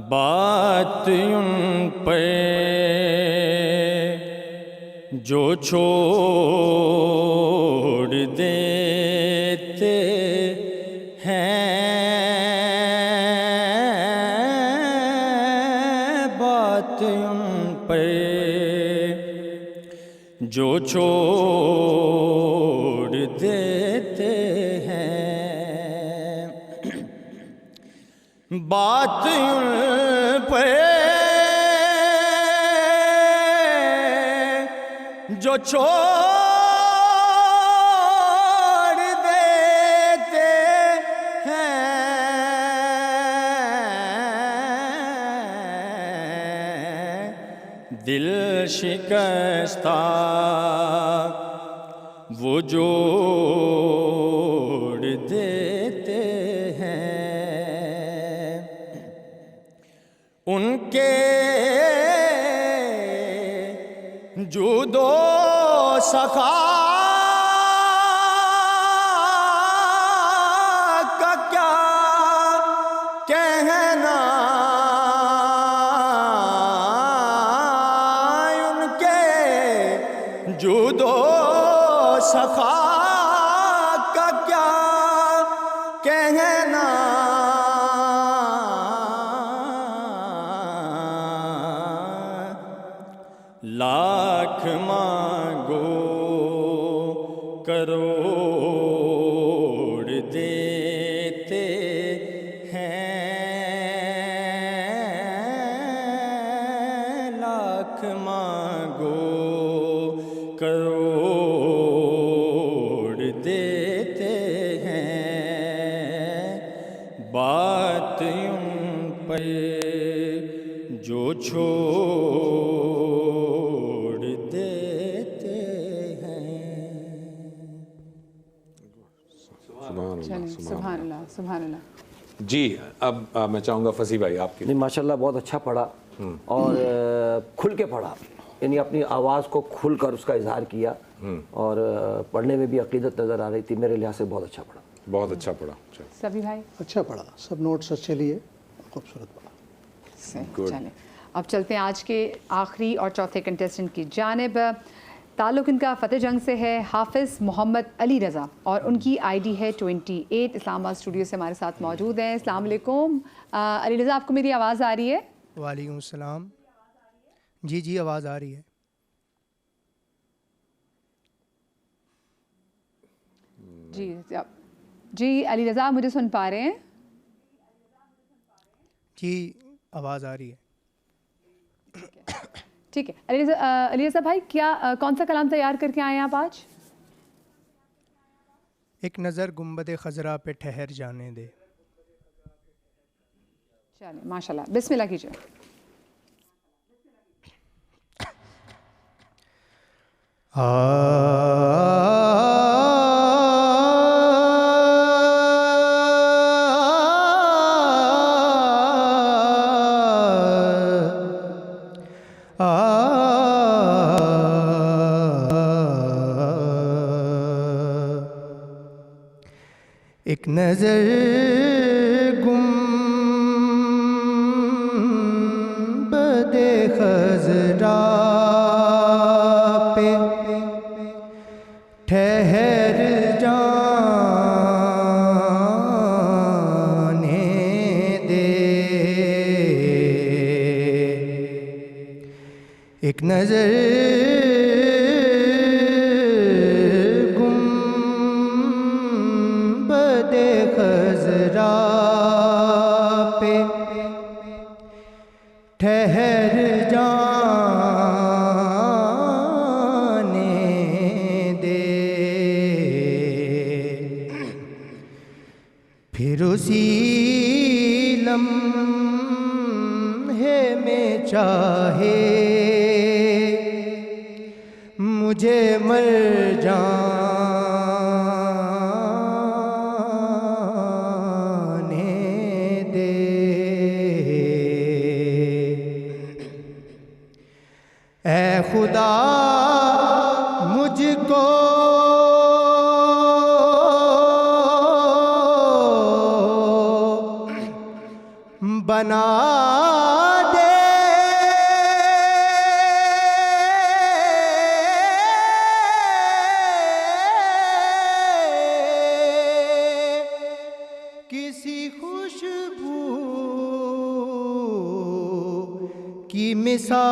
[SPEAKER 15] بات ان پہ جو چھوڑ دیتے ہیں، بات ان پہ جو چھوڑ دیتے ہیں، بات ان پہ جو چھوڑ دیتے ہیں، دل شکستہ وہ جوڑ دیتے ہیں، ان کے جود و سخا کا کیا کہنا، ان کے جود و سخا کا کیا کہنا، لاکھ مانگو کروڑ دیتے ہیں، لاکھ مانگو کروڑ دیتے ہیں، بات ان پہ جو چھوڑ دیتے ہیں.
[SPEAKER 3] سبحان اللہ سبحان اللہ.
[SPEAKER 2] جی اب میں چاہوں گا فصیح بھائی آپ کی.
[SPEAKER 9] نہیں ماشاءاللہ بہت اچھا پڑھا اور کھل کے پڑھا، یعنی اپنی آواز کو کھل کر اس کا اظہار کیا اور پڑھنے میں بھی عقیدت نظر آ رہی تھی. میرے لحاظ سے بہت اچھا پڑھا.
[SPEAKER 2] بہت اچھا پڑھا.
[SPEAKER 3] سبھی بھائی
[SPEAKER 10] اچھا پڑھا، سب نوٹس اچھے لیے، خوبصورت پڑھا.
[SPEAKER 3] چلیں اب چلتے ہیں آج کے آخری اور چوتھے کنٹیسٹنٹ کی جانب. تعلق ان کا فتح جنگ سے ہے. حافظ محمد علی رضا اور ان کی آئی ڈی ہے 28. اسلام آباد اسٹوڈیو سے ہمارے ساتھ موجود ہیں. السلام علیکم علی رضا، آپ کو میری آواز آ رہی ہے؟
[SPEAKER 16] وعلیکم السلام. جی جی آواز آ رہی ہے.
[SPEAKER 3] جی علی رضا مجھے سن پا رہے ہیں؟
[SPEAKER 16] جی آواز آ رہی ہے.
[SPEAKER 3] ٹھیک ہے علی رضا بھائی، کون سا کلام تیار کر کے آئے ہیں آپ آج؟
[SPEAKER 16] ایک نظر گنبد خضرا پہ ٹھہر جانے دے.
[SPEAKER 3] چلیں ماشاء اللہ، بسم اللہ کیجیے.
[SPEAKER 16] ایک ایک نظر گنبد خضرا پہ ٹھہر جانے دے، ایک نظر گنبد خضرا پہ ٹھہر جانے دے، پھر اسی لمحے میں چاہے مجھے مر جانے دے، اے خدا مجھ کو بنا دے، کسی خوشبو کی مثال،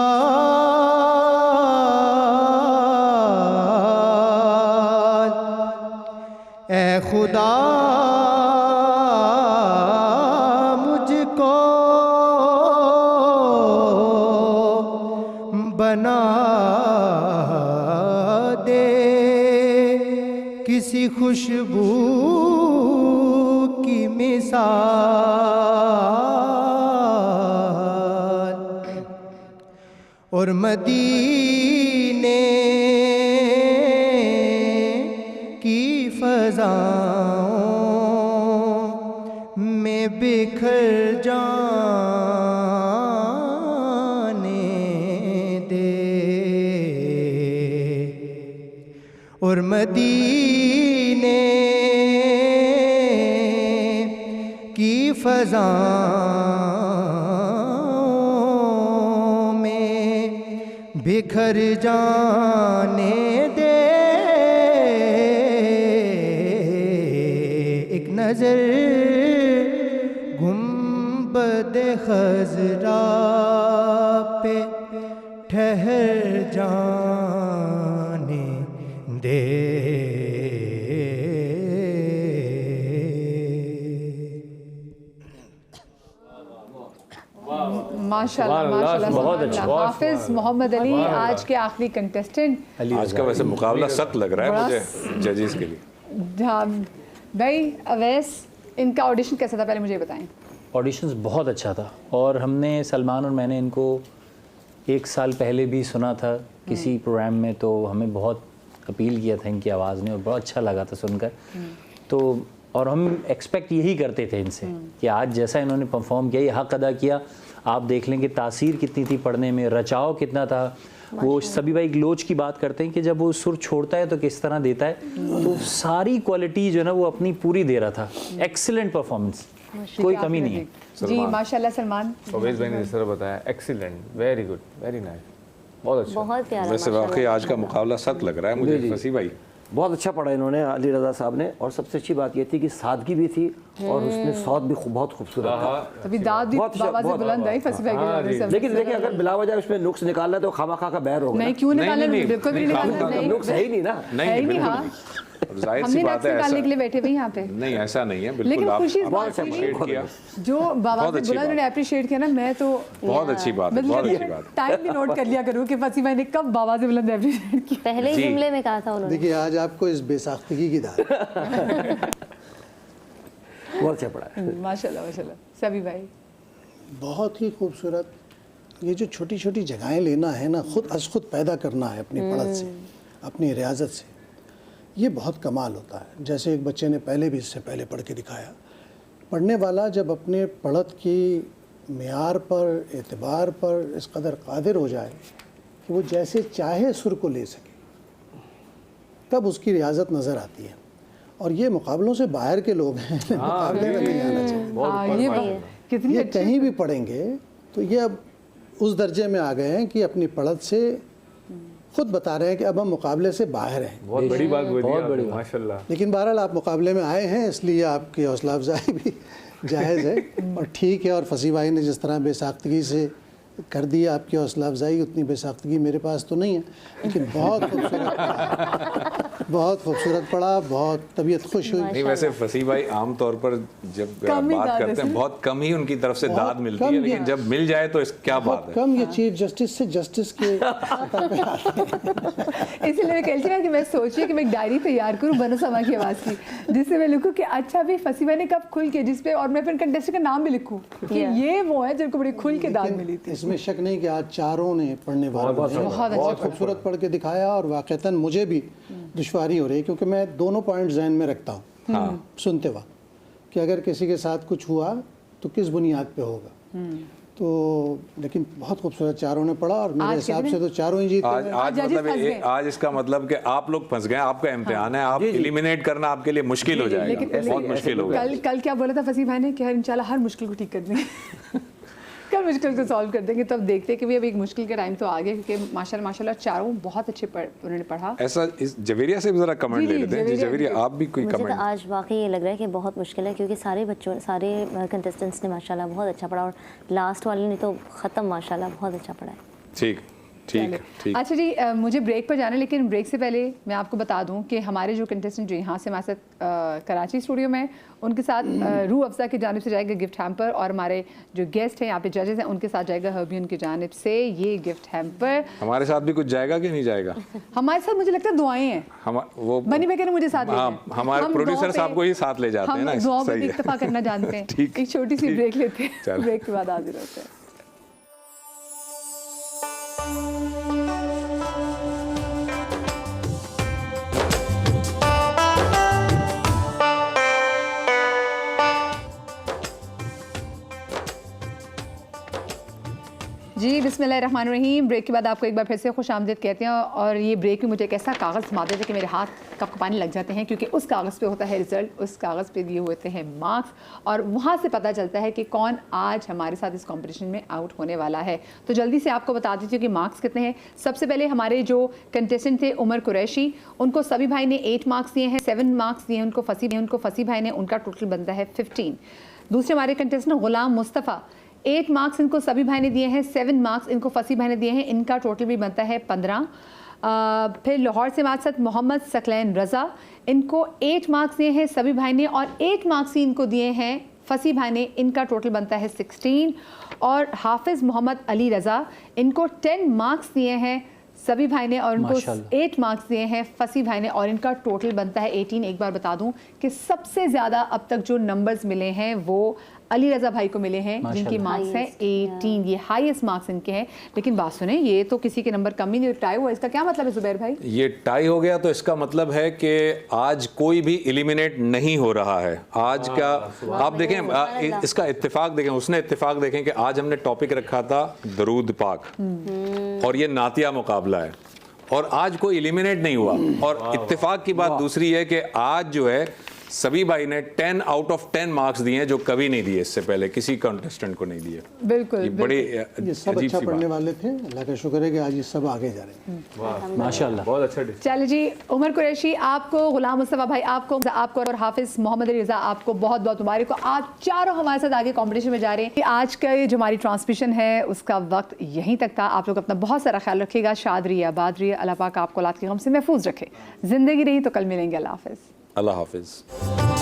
[SPEAKER 16] اے خدا مجھ کو بنا دے، کسی خوشبو کی مثال، اور مدینے کی فضاؤں میں بکھر جانے دے، اور مدینے کی فضاؤں میں بکھر جانے دے، ایک نظر گنبد خضرا پہ ٹھہر جانے دے۔
[SPEAKER 3] ماشاءاللہ ماشاءاللہ سبحان اللہ۔ حافظ محمد علی آج کے آخری کنٹیسٹنٹ۔
[SPEAKER 2] آج کا ویسے مقابلہ سخت لگ رہا ہے مجھے ججز کے لیے۔
[SPEAKER 3] بھائی اویس، ان کا آڈیشن کیسا تھا، پہلے مجھے بتائیں۔
[SPEAKER 13] آڈیشنز بہت اچھا تھا، اور ہم نے سلمان اور میں نے ان کو 1 سال پہلے بھی سنا تھا کسی پروگرام میں، تو ہمیں بہت اپیل کیا تھا ان کی آواز نے، اور بہت اچھا لگا تھا سن کر۔ تو اور ہم ایکسپیکٹ یہی کرتے تھے ان سے کہ آج جیسا انہوں نے پرفارم کیا، یہ حق ادا کیا۔ آپ دیکھ لیں کہ تاثیر کتنی تھی پڑھنے میں، رچاؤ کتنا تھا۔ وہ سبھی بھائی گلوچ کی بات کرتے ہیں کہ جب وہ سر چھوڑتا ہے تو کس طرح دیتا ہے، تو ساری کوالٹی جو ہے نا وہ اپنی پوری دے رہا تھا۔ ایکسیلنٹ پرفارمنس، کوئی کمی نہیں ہے۔
[SPEAKER 3] جی ماشاءاللہ سلمان۔
[SPEAKER 12] اویس بھائی نے جس طرح بتایا، excellent, very good, very nice, بہت اچھا،
[SPEAKER 6] بہت پیارا۔
[SPEAKER 2] ویسے واقعی آج کا مقابلہ سخت لگ رہا ہے مجھے فصیح بھائی۔
[SPEAKER 9] بہت اچھا پڑھا انہوں نے علی رضا صاحب نے، اور سب سے اچھی بات یہ تھی کہ سادگی بھی تھی، اور اس نے صوت بھی بہت خوبصورت تھا۔
[SPEAKER 3] ابھی داد بھی بابا سے بلند آئی فصیح بھائی کی۔
[SPEAKER 9] لیکن دیکھیں اگر بلا وجہ اس میں نقص نکالنا ہے تو خواہ مخواہ کا بیر ہوگا۔
[SPEAKER 3] نہیں کیوں نکالنا، بالکل بھی نکالنا نہیں،
[SPEAKER 9] نقص ہے ہی نہیں نا،
[SPEAKER 3] ہے ہی نہیں۔ ہاں
[SPEAKER 2] ظاہر
[SPEAKER 3] ہم
[SPEAKER 2] سی
[SPEAKER 3] نے
[SPEAKER 2] بات
[SPEAKER 3] نقص
[SPEAKER 2] ہے،
[SPEAKER 3] نکالنے کے لیے بیٹھے ہوئے یہاں پہ۔
[SPEAKER 2] نہیں ایسا نہیں ہے،
[SPEAKER 3] لیکن
[SPEAKER 2] بالکل آپ
[SPEAKER 3] خوشی اس
[SPEAKER 2] بہت
[SPEAKER 3] بات کی
[SPEAKER 2] اپریشیٹ کیا،
[SPEAKER 3] جو بابا سے بلند انہوں نے اپریشیٹ کیا نا، میں تو
[SPEAKER 2] بہت اچھی بات ہے، بہت اچھی بات ہے۔
[SPEAKER 3] ٹائم بھی نوٹ کر لیا کروں کہ فصیح بھائی نے کب بابا سے بلند اپریشیٹ کیا۔
[SPEAKER 6] پہلے ہی جملے میں کہا تھا انہوں نے۔
[SPEAKER 10] دیکھیے آج آپ کو اس بے ساختگی کی داد
[SPEAKER 9] بہت اچھا پڑھا۔
[SPEAKER 3] ماشاءاللہ ماشاءاللہ۔ سبھی بھائی
[SPEAKER 10] بہت ہی خوبصورت، یہ جو چھوٹی چھوٹی جگہیں لینا ہے نا، خود از خود پیدا کرنا ہے اپنی پڑھت سے، اپنی ریاضت سے، یہ بہت کمال ہوتا ہے۔ جیسے ایک بچے نے پہلے بھی اس سے پہلے پڑھ کے دکھایا، پڑھنے والا جب اپنے پڑھت کی معیار پر، اعتبار پر اس قدر قادر ہو جائے کہ وہ جیسے چاہے سر کو لے سکے، تب اس کی ریاضت نظر آتی ہے۔ اور یہ مقابلوں سے باہر کے لوگ ہیں، مقابلے میں نہیں آنا چاہیے. یہ کہیں بھی پڑھیں گے تو یہ اب اس درجے میں آ گئے ہیں کہ اپنی پڑھت سے خود بتا رہے ہیں کہ اب ہم مقابلے سے باہر ہیں.
[SPEAKER 12] بہت بڑی بات بولی ماشاءاللہ.
[SPEAKER 10] لیکن بہرحال آپ مقابلے میں آئے ہیں، اس لیے آپ کی حوصلہ افزائی بھی جائز ہے اور ٹھیک ہے. اور فصیح بھائی نے جس طرح بے ساختگی سے کر دیا آپ کی حوصلہ افزائی، اتنی بے ساختگی میرے پاس تو نہیں ہے، لیکن بہت خوبصورت پڑھا، بہت خوبصورت پڑھا، بہت طبیعت خوش ہوئی.
[SPEAKER 2] نہیں ویسے فصیح بھائی عام طور پر جب بات کرتے ہیں بہت کم ہی ان کی طرف سے داد ملتی ہے، لیکن جب مل جائے تو اس کیا بات ہے.
[SPEAKER 10] کم یہ چیف جسٹس سے جسٹس کے سطح پہ آتے ہیں.
[SPEAKER 3] اسی لیے میں کہتی ہوں کہ میں سوچی کہ میں ایک ڈائری تیار کروں بنو سما کی آواز کی، جس سے میں لکھوں کہ اچھا بھی فصیح بھائی نے کب کھل کے جس پہ، اور میں پھر کنٹیسٹنٹ کا نام بھی لکھوں کہ یہ وہ ہے جن کو بڑی کھل کے داد ملی تھی.
[SPEAKER 10] اس میں شک نہیں کہ آج چاروں نے پڑھنے والوں نے بہت خوبصورت پڑھ کے دکھایا، اور واقعتاً مجھے بھی دشواری ہو رہی ہے کیونکہ میں دونوں پوائنٹ ذہن میں رکھتا ہوں سنتے وقت کہ اگر کسی کے ساتھ کچھ ہوا تو کس بنیاد پہ ہوگا. تو لیکن بہت خوبصورت چاروں نے پڑھا اور میرے حساب سے تو چاروں ہی جیتے ہیں.
[SPEAKER 2] آج اس کا مطلب کہ آپ لوگ پھنس گئے، آپ کا امتحان ہے، آپ ایلیمینیٹ کرنا آپ کے لیے مشکل ہو جائے گا، بہت مشکل ہوگا.
[SPEAKER 3] کل کیا بولا تھا فصیح بھائی نے کہ انشاءاللہ ہر مشکل کو ٹھیک کر دیں گے، کل مشکل کو سالو کر دیں گے. تو اب دیکھتے ہیں کہ اب ایک مشکل کا ٹائم تو آ گیا کیونکہ ماشاءاللہ چاروں بہت اچھے انہوں نے پڑھا.
[SPEAKER 2] ایسا جویریہ سے بھی ذرا کمنٹ لے لیتے ہیں. جی جویریہ آپ بھی کوئی کمنٹ.
[SPEAKER 17] مجھے تو آج واقعی یہ لگ رہا ہے کہ بہت مشکل ہے کیونکہ سارے کنٹیسٹنٹس نے ماشاءاللہ بہت اچھا پڑھا، اور لاسٹ والے نے تو ختم ماشاءاللہ بہت اچھا پڑھا ہے.
[SPEAKER 2] ٹھیک.
[SPEAKER 3] اچھا جی مجھے بریک پر جانا ہے، لیکن بریک سے پہلے میں آپ کو بتا دوں کہ ہمارے جو کنٹیسٹنٹ جو یہاں سے ہمارے ساتھ کراچی اسٹوڈیو میں، ان کے ساتھ روح افزا کی جانب سے جائے گا گفٹ ہیمپر، اور ہمارے جو گیسٹ ہیں یہاں پہ ججز ہیں ان کے ساتھ جائے گا ہربیون کی جانب سے یہ گفٹ ہیمپر.
[SPEAKER 2] ہمارے ساتھ بھی کچھ جائے گا کہ نہیں جائے گا؟
[SPEAKER 3] ہمارے ساتھ مجھے لگتا ہے دعائیں ہیں، وہ بنی بھائی نے مجھے ساتھ لے جائیں.
[SPEAKER 2] ہمارے پروڈیوسر صاحب کو ہی ساتھ لے جاتے ہیں نا،
[SPEAKER 3] ہم دعاؤں پہ اتفاق کرنا جانتے ہیں. ایک چھوٹی سی بریک لیتے ہیں، بریک کے بعد حاضر ہوتے ہیں. جی بسم اللہ الرحمن الرحیم. بریک کے بعد آپ کو ایک بار پھر سے خوش آمدید کہتے ہیں. اور یہ بریک میں مجھے ایک ایسا کاغذ تھما دیتے کہ میرے ہاتھ کپ پانی لگ جاتے ہیں، کیونکہ اس کاغذ پہ ہوتا ہے رزلٹ، اس کاغذ پہ دیے ہوتے ہیں مارکس، اور وہاں سے پتہ چلتا ہے کہ کون آج ہمارے ساتھ اس کمپٹیشن میں آؤٹ ہونے والا ہے. تو جلدی سے آپ کو بتا دیتی ہوں کہ مارکس کتنے ہیں. سب سے پہلے ہمارے جو کنٹیسٹنٹ تھے عمر قریشی، ان کو سبھی بھائی نے 8 مارکس دیے ہیں، 7 مارکس دیے ہیں ان کو فصیح بھائی نے، ان کا ٹوٹل بنتا ہے 15. دوسرے ہمارے contestant Ghulam Mustafa, 8 marks in کو سبھی بھائی نے دیے ہیں، 7 مارکس ان کو فصیح بھائی نے دیے ہیں، ان کا ٹوٹل بھی بنتا ہے 15. پھر لاہور سے ہمارے ساتھ محمد ثقلین رضا، ان کو 8 مارکس دیے ہیں سبھی بھائی نے، اور 8 مارکس ہی ان کو دیے ہیں فصیح بھائی نے، ان کا ٹوٹل بنتا ہے 16. اور حافظ محمد علی رضا، ان کو 10 مارکس دیے ہیں سبھی بھائی نے، اور ان کو 8 مارکس دیے ہیں فصیح بھائی نے، اور ان کا ٹوٹل بنتا ہے 18. ایک بار بتا دوں کہ سب سے زیادہ اب تک جو نمبرز ملے ہیں وہ علی رضا بھائی کو ملے ہیں، جن کی مارکس ہیں 18. یہ ہائیسٹ مارکس ان کے ہیں. لیکن بات سنیں، یہ تو کسی کے نمبر کم ہی نہیں، ٹائی ہوا. اس کا کیا مطلب ہے زبیر بھائی؟
[SPEAKER 2] یہ ٹائی ہو گیا تو اس کا مطلب ہے کہ آج کوئی بھی ایلیمینیٹ نہیں ہو رہا ہے. آج کا آپ دیکھیں اس کا اتفاق دیکھیں، اس نے اتفاق دیکھیں کہ آج ہم نے ٹاپک رکھا تھا درود پاک، اور یہ نعتیہ مقابلہ ہے، اور آج کوئی ایلیمینیٹ نہیں ہوا. اور اتفاق کی بات دوسری ہے کہ آج جو ہے سبھی بھائی نے 10 آؤٹ آف 10 مارکس دیے ہیں، جو کبھی نہیں دیے اس سے پہلے، کسی کنٹیسٹنٹ کو نہیں دیے.
[SPEAKER 3] بالکل
[SPEAKER 2] بڑی
[SPEAKER 10] یہ سب اچھا پڑھنے والے تھے، اللہ کا شکر ہے کہ آج یہ سب آگے جا رہے ہیں
[SPEAKER 13] ماشاءاللہ.
[SPEAKER 12] بہت اچھا.
[SPEAKER 3] چلے جی، عمر قریشی آپ کو، غلام مصطفیٰ بھائی آپ کو، اور حافظ محمد علی رضا آپ کو بہت بہت مبارک ہو. آپ چاروں ہمارے ساتھ آگے کمپٹیشن میں جا رہے ہیں. آج کا جو ہماری ٹرانسمیشن ہے اس کا وقت یہیں تک تھا. آپ لوگ اپنا بہت سارا خیال رکھیے گا، شاد رہیے، آباد رہیے، اللہ پاک آپ کو اولاد کے غم سے محفوظ رکھے. زندگی رہی تو کل ملیں گے. اللہ حافظ.
[SPEAKER 2] اللہ حافظ.